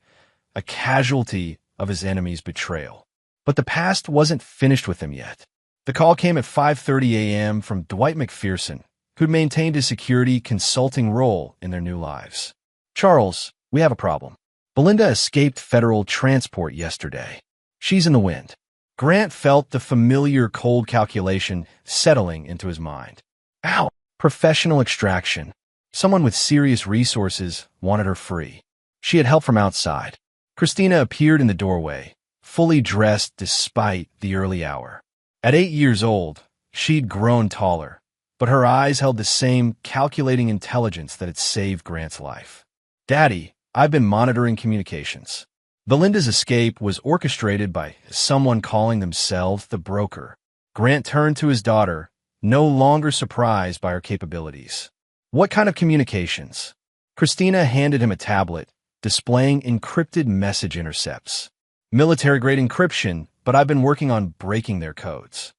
a casualty of his enemy's betrayal. But the past wasn't finished with him yet. The call came at 5:30 a.m. from Dwight McPherson, who'd maintained his security consulting role in their new lives. "Charles, we have a problem. Belinda escaped federal transport yesterday. She's in the wind." Grant felt the familiar cold calculation settling into his mind. Ow! Professional extraction. Someone with serious resources wanted her free. She had help from outside. Christina appeared in the doorway, fully dressed despite the early hour. At 8 years old, she'd grown taller, but her eyes held the same calculating intelligence that had saved Grant's life. "Daddy, I've been monitoring communications." Belinda's escape was orchestrated by someone calling themselves the broker. Grant turned to his daughter, no longer surprised by her capabilities. "What kind of communications?" Christina handed him a tablet, displaying encrypted message intercepts. "Military-grade encryption, but I've been working on breaking their codes."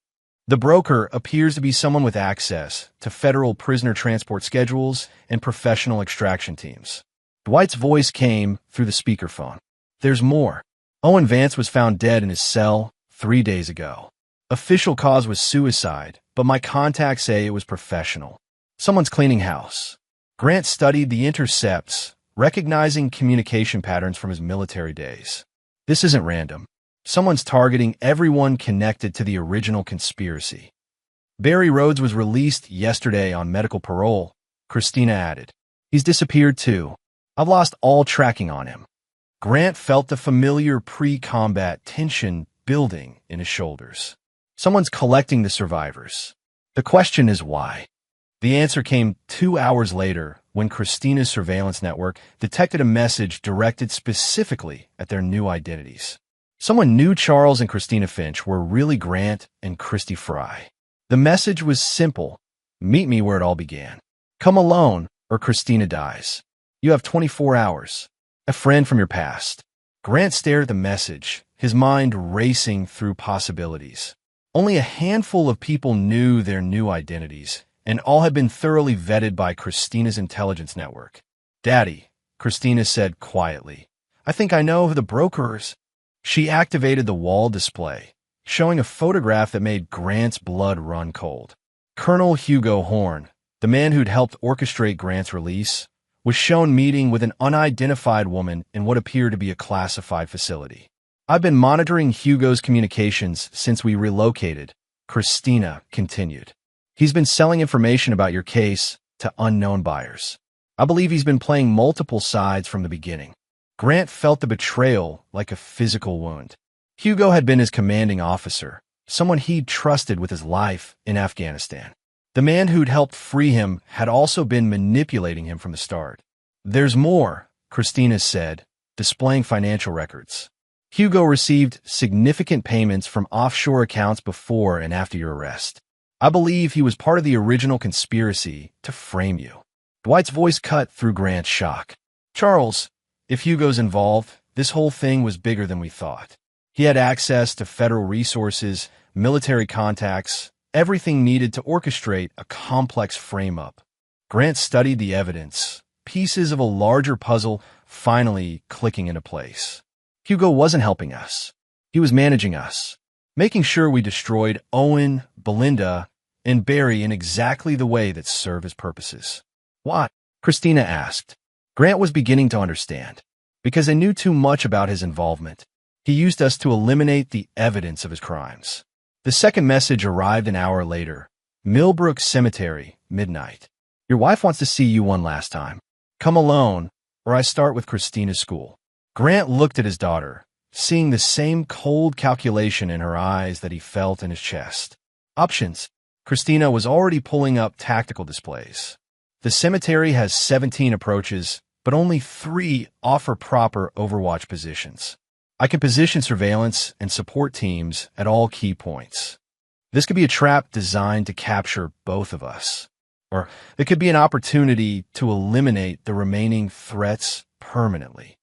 The broker appears to be someone with access to federal prisoner transport schedules and professional extraction teams. Dwight's voice came through the speakerphone. "There's more. Owen Vance was found dead in his cell 3 days ago. Official cause was suicide, but my contacts say it was professional. Someone's cleaning house." Grant studied the intercepts, recognizing communication patterns from his military days. This isn't random. Someone's targeting everyone connected to the original conspiracy. "Barry Rhodes was released yesterday on medical parole," Christina added. "He's disappeared too. I've lost all tracking on him." Grant felt the familiar pre-combat tension building in his shoulders. Someone's collecting the survivors. The question is why? The answer came 2 hours later when Christina's surveillance network detected a message directed specifically at their new identities. Someone knew Charles and Christina Finch were really Grant and Christy Fry. The message was simple: "Meet me where it all began. Come alone or Christina dies. You have 24 hours. A friend from your past." Grant stared at the message, his mind racing through possibilities. Only a handful of people knew their new identities, and all had been thoroughly vetted by Christina's intelligence network. "Daddy," Christina said quietly, "I think I know who the broker is." She activated the wall display, showing a photograph that made Grant's blood run cold. Colonel Hugo Horn, the man who'd helped orchestrate Grant's release, was shown meeting with an unidentified woman in what appeared to be a classified facility. "I've been monitoring Hugo's communications since we relocated," Christina continued. "He's been selling information about your case to unknown buyers. I believe he's been playing multiple sides from the beginning." Grant felt the betrayal like a physical wound. Hugo had been his commanding officer, someone he'd trusted with his life in Afghanistan. The man who'd helped free him had also been manipulating him from the start. "There's more," Christina said, displaying financial records. "Hugo received significant payments from offshore accounts before and after your arrest. I believe he was part of the original conspiracy to frame you." Dwight's voice cut through Grant's shock. "Charles, if Hugo's involved, this whole thing was bigger than we thought. He had access to federal resources, military contacts, everything needed to orchestrate a complex frame-up." Grant studied the evidence, pieces of a larger puzzle finally clicking into place. Hugo wasn't helping us. He was managing us, making sure we destroyed Owen, Belinda, and Barry in exactly the way that served his purposes. "Why?" Christina asked. Grant was beginning to understand. Because they knew too much about his involvement. He used us to eliminate the evidence of his crimes. The second message arrived an hour later. "Millbrook Cemetery, midnight. Your wife wants to see you one last time. Come alone, or I start with Christina's school." Grant looked at his daughter, seeing the same cold calculation in her eyes that he felt in his chest. Options. Christina was already pulling up tactical displays. "The cemetery has 17 approaches, but only 3 offer proper overwatch positions. I can position surveillance and support teams at all key points. This could be a trap designed to capture both of us. Or it could be an opportunity to eliminate the remaining threats permanently."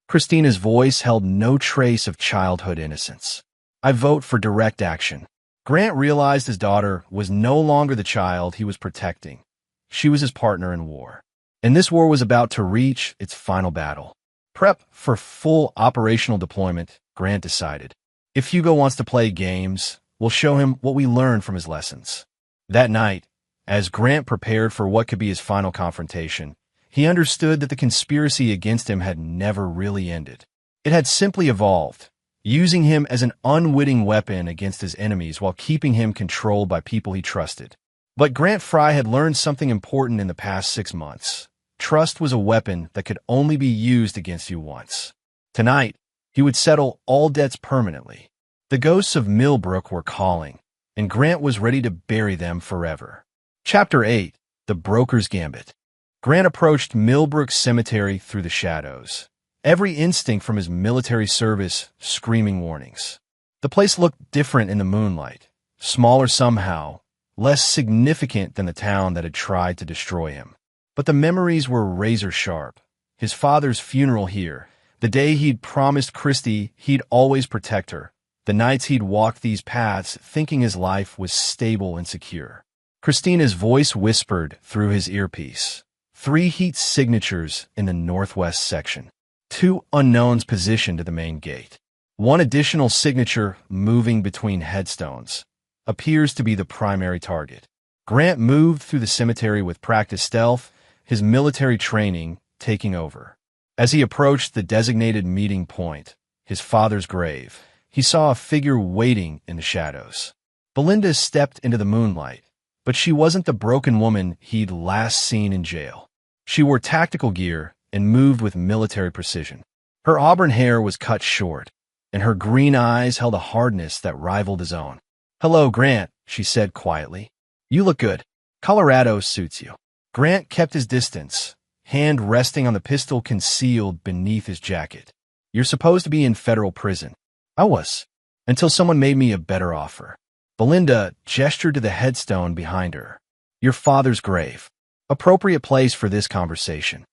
Christina's voice held no trace of childhood innocence. "I vote for direct action." Grant realized his daughter was no longer the child he was protecting. She was his partner in war. And this war was about to reach its final battle. Prep for full operational deployment, Grant decided. If Hugo wants to play games, we'll show him what we learned from his lessons. That night, as Grant prepared for what could be his final confrontation, he understood that the conspiracy against him had never really ended. It had simply evolved, using him as an unwitting weapon against his enemies while keeping him controlled by people he trusted. But Grant Fry had learned something important in the past 6 months. Trust was a weapon that could only be used against you once. Tonight, he would settle all debts permanently. The ghosts of Millbrook were calling, and Grant was ready to bury them forever. Chapter 8. The Broker's Gambit. Grant approached Millbrook Cemetery through the shadows, every instinct from his military service screaming warnings. The place looked different in the moonlight, smaller somehow, less significant than the town that had tried to destroy him. But the memories were razor-sharp. His father's funeral here, the day he'd promised Christy he'd always protect her, the nights he'd walked these paths thinking his life was stable and secure. Christina's voice whispered through his earpiece. 3 heat signatures in the northwest section. 2 unknowns positioned at the main gate. 1 additional signature moving between headstones. Appears to be the primary target. Grant moved through the cemetery with practiced stealth, his military training taking over. As he approached the designated meeting point, his father's grave, he saw a figure waiting in the shadows. Belinda stepped into the moonlight, but she wasn't the broken woman he'd last seen in jail. She wore tactical gear and moved with military precision. Her auburn hair was cut short, and her green eyes held a hardness that rivaled his own. "Hello, Grant," she said quietly. "You look good. Colorado suits you." Grant kept his distance, hand resting on the pistol concealed beneath his jacket. "You're supposed to be in federal prison." "I was, until someone made me a better offer." Belinda gestured to the headstone behind her. "Your father's grave. Appropriate place for this conversation.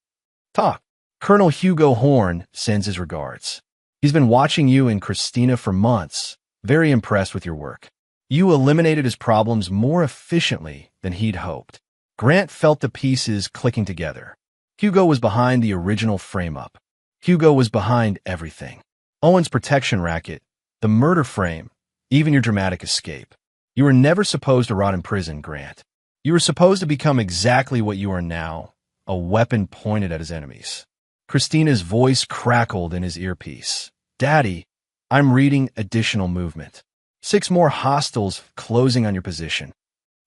Talk. Colonel Hugo Horn sends his regards. He's been watching you and Christina for months, very impressed with your work. You eliminated his problems more efficiently than he'd hoped." Grant felt the pieces clicking together. Hugo was behind the original frame-up. Hugo was behind everything. Owen's protection racket, the murder frame, even your dramatic escape. You were never supposed to rot in prison, Grant. You were supposed to become exactly what you are now, a weapon pointed at his enemies. Christina's voice crackled in his earpiece. "Daddy, I'm reading additional movement. 6 more hostiles closing on your position."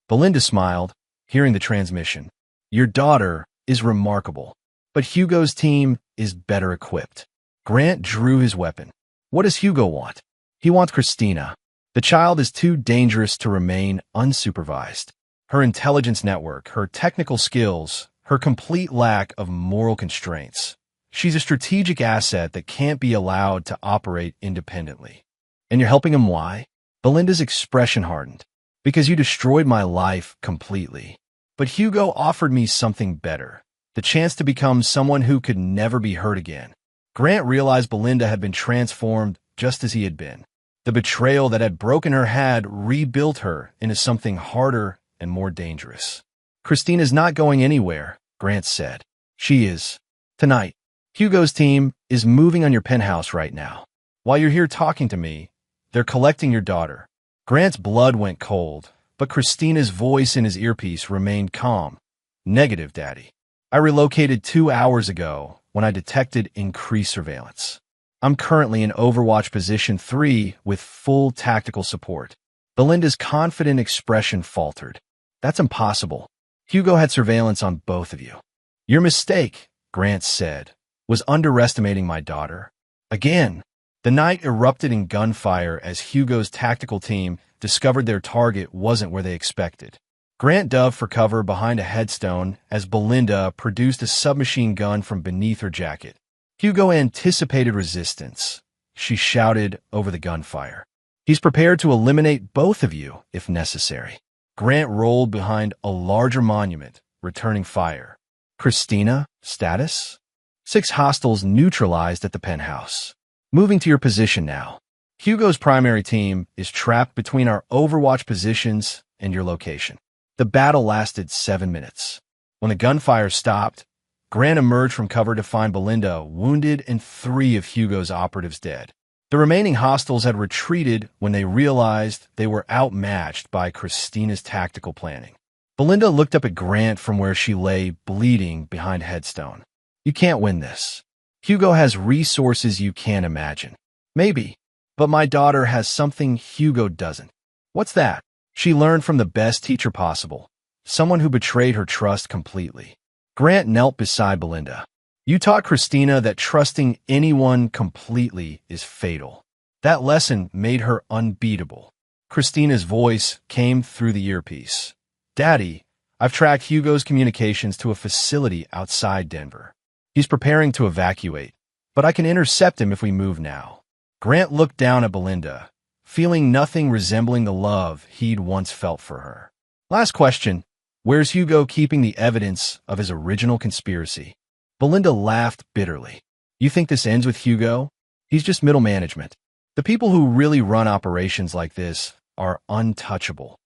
Belinda smiled, hearing the transmission. "Your daughter is remarkable, but Hugo's team is better equipped." Grant drew his weapon. What does Hugo want? He wants Christina. The child is too dangerous to remain unsupervised. Her intelligence network, her technical skills, her complete lack of moral constraints. She's a strategic asset that can't be allowed to operate independently. "And you're helping him why?" Belinda's expression hardened. "Because you destroyed my life completely. But Hugo offered me something better, the chance to become someone who could never be hurt again." Grant realized Belinda had been transformed just as he had been. The betrayal that had broken her had rebuilt her into something harder and more dangerous. "Christina's not going anywhere," Grant said. "She is. Tonight. Hugo's team is moving on your penthouse right now. While you're here talking to me, they're collecting your daughter." Grant's blood went cold, but Christina's voice in his earpiece remained calm. "Negative, Daddy. I relocated 2 hours ago when I detected increased surveillance. I'm currently in Overwatch Position 3 with full tactical support." Belinda's confident expression faltered. "That's impossible. Hugo had surveillance on both of you." "Your mistake," Grant said, "was underestimating my daughter." Again, the night erupted in gunfire as Hugo's tactical team discovered their target wasn't where they expected. Grant dove for cover behind a headstone as Belinda produced a submachine gun from beneath her jacket. Hugo anticipated resistance. She shouted over the gunfire. "He's prepared to eliminate both of you if necessary." Grant rolled behind a larger monument, returning fire. "Christina, status?" 6 hostiles neutralized at the penthouse. "Moving to your position now. Hugo's primary team is trapped between our Overwatch positions and your location." The battle lasted 7 minutes. When the gunfire stopped, Grant emerged from cover to find Belinda wounded and 3 of Hugo's operatives dead. The remaining hostiles had retreated when they realized they were outmatched by Christina's tactical planning. Belinda looked up at Grant from where she lay bleeding behind headstone. "You can't win this. Hugo has resources you can't imagine." "Maybe, but my daughter has something Hugo doesn't." "What's that?" "She learned from the best teacher possible, someone who betrayed her trust completely." Grant knelt beside Belinda. "You taught Christina that trusting anyone completely is fatal. That lesson made her unbeatable." Christina's voice came through the earpiece. "Daddy, I've tracked Hugo's communications to a facility outside Denver. He's preparing to evacuate, but I can intercept him if we move now." Grant looked down at Belinda, feeling nothing resembling the love he'd once felt for her. "Last question. Where's Hugo keeping the evidence of his original conspiracy?" Belinda laughed bitterly. "You think this ends with Hugo? He's just middle management. The people who really run operations like this are untouchable."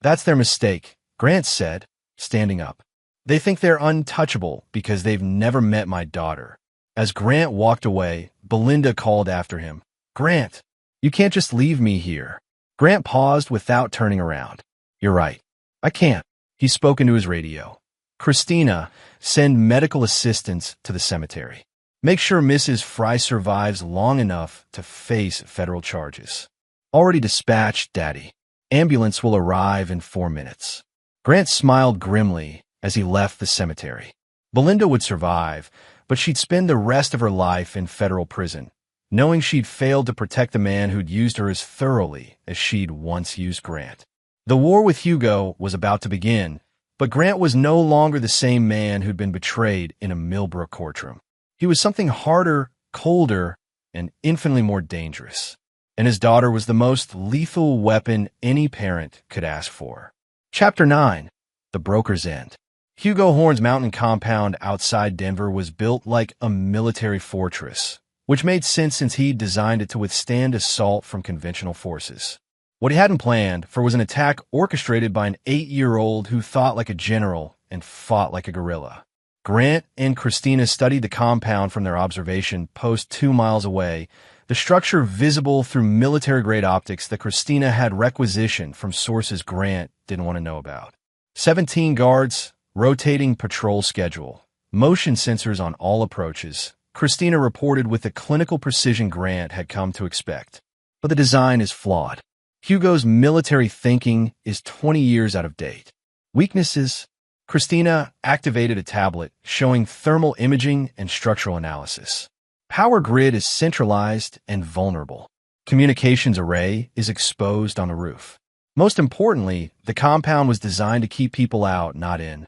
"That's their mistake," Grant said, standing up. "They think they're untouchable because they've never met my daughter." As Grant walked away, Belinda called after him, "Grant, you can't just leave me here." Grant paused without turning around. "You're right. I can't." He spoke into his radio. "Christina, send medical assistance to the cemetery. Make sure Mrs. Fry survives long enough to face federal charges." "Already dispatched, Daddy. Ambulance will arrive in 4 minutes." Grant smiled grimly as he left the cemetery. Belinda would survive, but she'd spend the rest of her life in federal prison, knowing she'd failed to protect the man who'd used her as thoroughly as she'd once used Grant. The war with Hugo was about to begin, but Grant was no longer the same man who'd been betrayed in a Millbrook courtroom. He was something harder, colder, and infinitely more dangerous. And his daughter was the most lethal weapon any parent could ask for. Chapter 9. The Broker's End. Hugo Horn's mountain compound outside Denver was built like a military fortress, which made sense since he'd designed it to withstand assault from conventional forces. What he hadn't planned for was an attack orchestrated by an 8-year-old who thought like a general and fought like a guerrilla. Grant and Christina studied the compound from their observation post 2 miles away, the structure visible through military-grade optics that Christina had requisitioned from sources Grant didn't want to know about. 17 guards, rotating patrol schedule, motion sensors on all approaches, Christina reported with the clinical precision Grant had come to expect. But the design is flawed. Hugo's military thinking is 20 years out of date. Weaknesses? Christina activated a tablet showing thermal imaging and structural analysis. Power grid is centralized and vulnerable. Communications array is exposed on the roof. Most importantly, the compound was designed to keep people out, not in.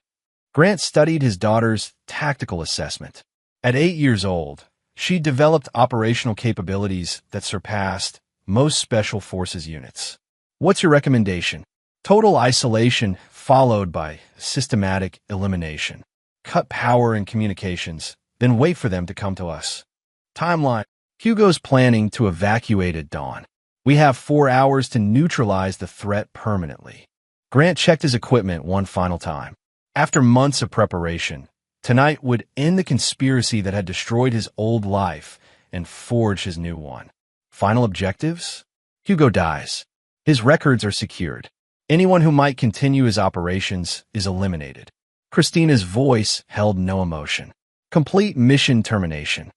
Grant studied his daughter's tactical assessment. At 8 years old, she developed operational capabilities that surpassed most special forces units. "What's your recommendation?" "Total isolation followed by systematic elimination. Cut power and communications, then wait for them to come to us." Timeline. Hugo's planning to evacuate at dawn. "We have 4 hours to neutralize the threat permanently." Grant checked his equipment one final time. After months of preparation, tonight would end the conspiracy that had destroyed his old life and forge his new one. Final objectives? Hugo dies. His records are secured. Anyone who might continue his operations is eliminated. Christina's voice held no emotion. Complete mission termination.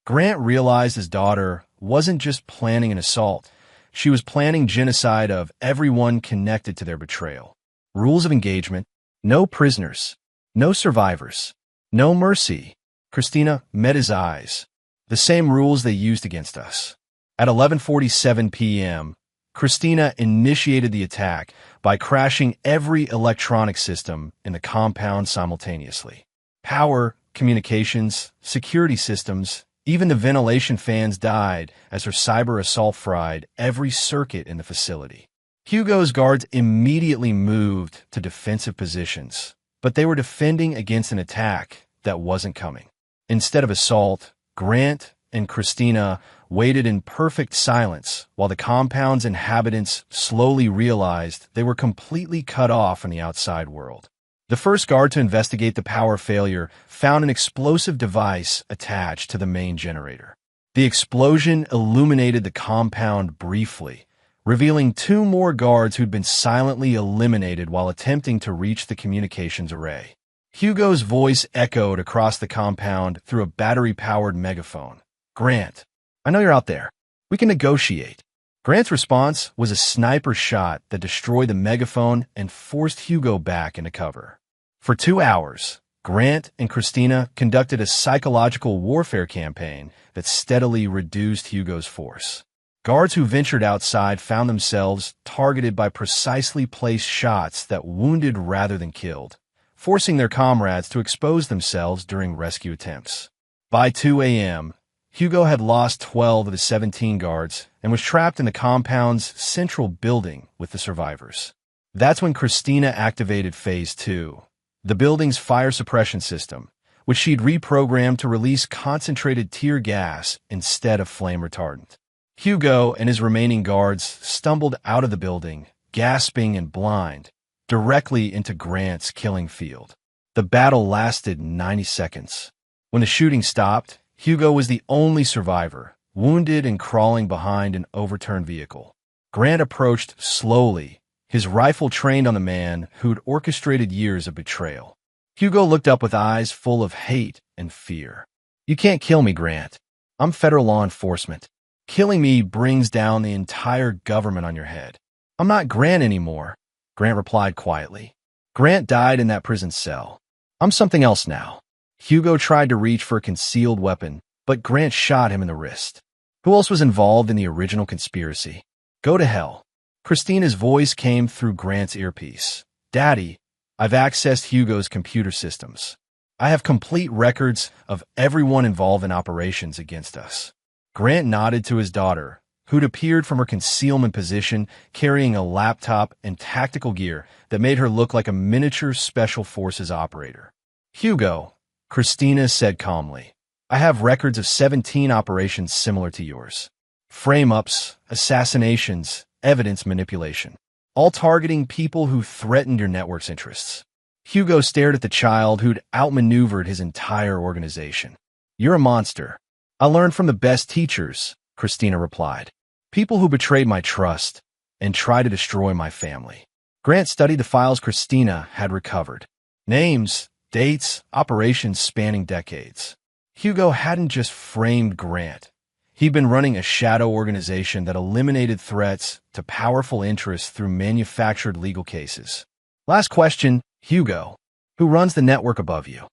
Grant realized his daughter wasn't just planning an assault. She was planning genocide of everyone connected to their betrayal. Rules of engagement: no prisoners, no survivors, no mercy. Christina met his eyes. The same rules they used against us. At 11:47 p.m., Christina initiated the attack by crashing every electronic system in the compound simultaneously. Power, communications, security systems, even the ventilation fans died as her cyber assault fried every circuit in the facility. Hugo's guards immediately moved to defensive positions, but they were defending against an attack that wasn't coming. Instead of assault, Grant and Christina waited in perfect silence while the compound's inhabitants slowly realized they were completely cut off from the outside world. The first guard to investigate the power failure found an explosive device attached to the main generator. The explosion illuminated the compound briefly, revealing 2 more guards who'd been silently eliminated while attempting to reach the communications array. Hugo's voice echoed across the compound through a battery-powered megaphone. "Grant, I know you're out there. We can negotiate." Grant's response was a sniper shot that destroyed the megaphone and forced Hugo back into cover. For 2 hours, Grant and Christina conducted a psychological warfare campaign that steadily reduced Hugo's force. Guards who ventured outside found themselves targeted by precisely placed shots that wounded rather than killed, forcing their comrades to expose themselves during rescue attempts. By 2 a.m., Hugo had lost 12 of the 17 guards and was trapped in the compound's central building with the survivors. That's when Christina activated Phase 2, the building's fire suppression system, which she'd reprogrammed to release concentrated tear gas instead of flame retardant. Hugo and his remaining guards stumbled out of the building, gasping and blind, directly into Grant's killing field. The battle lasted 90 seconds. When the shooting stopped, Hugo was the only survivor, wounded and crawling behind an overturned vehicle. Grant approached slowly, his rifle trained on the man who'd orchestrated years of betrayal. Hugo looked up with eyes full of hate and fear. "You can't kill me, Grant. I'm federal law enforcement. Killing me brings down the entire government on your head." "I'm not Grant anymore," Grant replied quietly. "Grant died in that prison cell. I'm something else now." Hugo tried to reach for a concealed weapon, but Grant shot him in the wrist. "Who else was involved in the original conspiracy?" "Go to hell." Christina's voice came through Grant's earpiece. "Daddy, I've accessed Hugo's computer systems. I have complete records of everyone involved in operations against us." Grant nodded to his daughter, who'd appeared from her concealment position carrying a laptop and tactical gear that made her look like a miniature special forces operator. "Hugo," Christina said calmly, "I have records of 17 operations similar to yours. Frame-ups, assassinations, evidence manipulation, all targeting people who threatened your network's interests." Hugo stared at the child who'd outmaneuvered his entire organization. "You're a monster. I learned from the best teachers," Christina replied. "People who betrayed my trust and tried to destroy my family." Grant studied the files Christina had recovered. Names, dates, operations spanning decades. Hugo hadn't just framed Grant. He'd been running a shadow organization that eliminated threats to powerful interests through manufactured legal cases. "Last question, Hugo. Who runs the network above you?"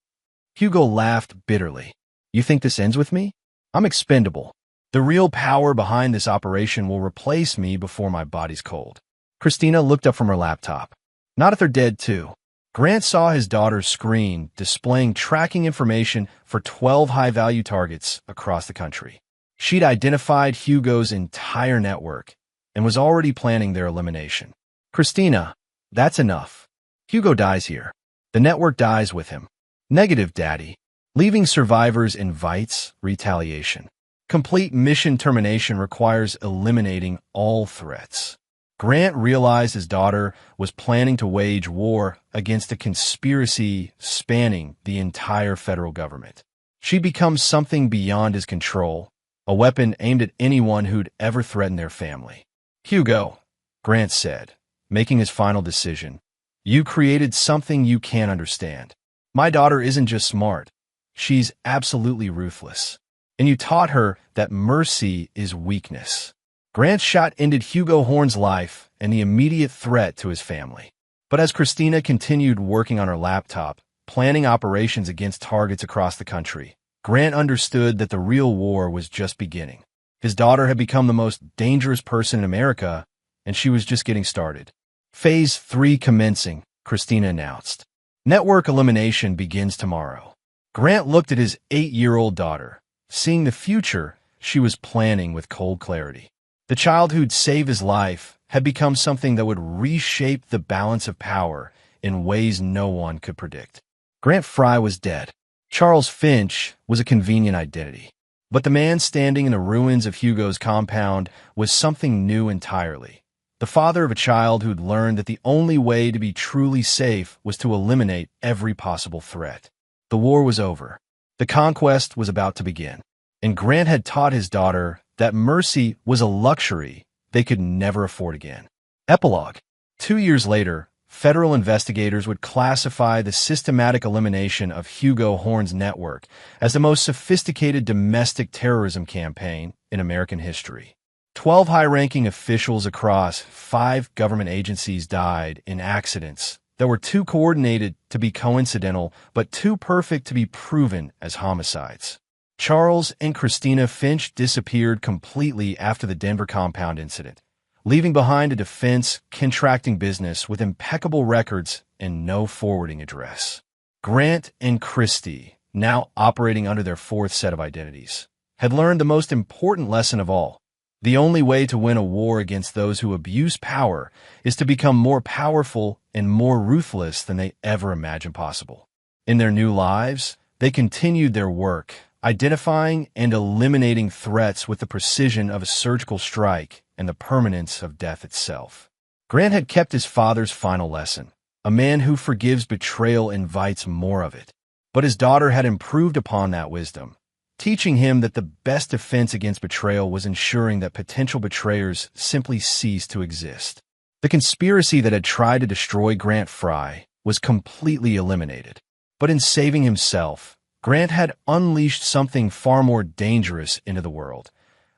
Hugo laughed bitterly. "You think this ends with me? I'm expendable. The real power behind this operation will replace me before my body's cold." Christina looked up from her laptop. "Not if they're dead, too." Grant saw his daughter's screen displaying tracking information for 12 high-value targets across the country. She'd identified Hugo's entire network and was already planning their elimination. "Christina, that's enough. Hugo dies here. The network dies with him." "Negative, Daddy. Leaving survivors invites retaliation. Complete mission termination requires eliminating all threats." Grant realized his daughter was planning to wage war against a conspiracy spanning the entire federal government. She'd become something beyond his control, a weapon aimed at anyone who'd ever threatened their family. "Hugo," Grant said, making his final decision, "you created something you can't understand. My daughter isn't just smart. She's absolutely ruthless. And you taught her that mercy is weakness." Grant's shot ended Hugo Horn's life and the immediate threat to his family. But as Christina continued working on her laptop, planning operations against targets across the country, Grant understood that the real war was just beginning. His daughter had become the most dangerous person in America, and she was just getting started. "Phase 3 commencing," Christina announced. "Network elimination begins tomorrow." Grant looked at his 8-year-old daughter, seeing the future she was planning with cold clarity. The child who'd save his life had become something that would reshape the balance of power in ways no one could predict. Grant Fry was dead. Charles Finch was a convenient identity. But the man standing in the ruins of Hugo's compound was something new entirely. The father of a child who'd learned that the only way to be truly safe was to eliminate every possible threat. The war was over. The conquest was about to begin. And Grant had taught his daughter that mercy was a luxury they could never afford again. Epilogue. 2 years later, federal investigators would classify the systematic elimination of Hugo Horn's network as the most sophisticated domestic terrorism campaign in American history. 12 high-ranking officials across 5 government agencies died in accidents that were too coordinated to be coincidental, but too perfect to be proven as homicides. Charles and Christina Finch disappeared completely after the Denver compound incident, leaving behind a defense contracting business with impeccable records and no forwarding address. Grant and Christy, now operating under their fourth set of identities, had learned the most important lesson of all. The only way to win a war against those who abuse power is to become more powerful and more ruthless than they ever imagined possible. In their new lives, they continued their work, identifying and eliminating threats with the precision of a surgical strike and the permanence of death itself. Grant had kept his father's final lesson. A man who forgives betrayal invites more of it. But his daughter had improved upon that wisdom, teaching him that the best defense against betrayal was ensuring that potential betrayers simply cease to exist. The conspiracy that had tried to destroy Grant Fry was completely eliminated. But in saving himself, Grant had unleashed something far more dangerous into the world.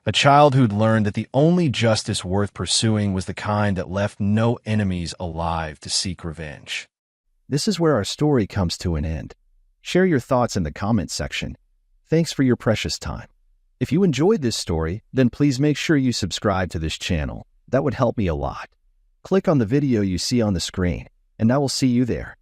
A child who'd learned that the only justice worth pursuing was the kind that left no enemies alive to seek revenge. This is where our story comes to an end. Share your thoughts in the comments section. Thanks for your precious time. If you enjoyed this story, then please make sure you subscribe to this channel. That would help me a lot. Click on the video you see on the screen, and I will see you there.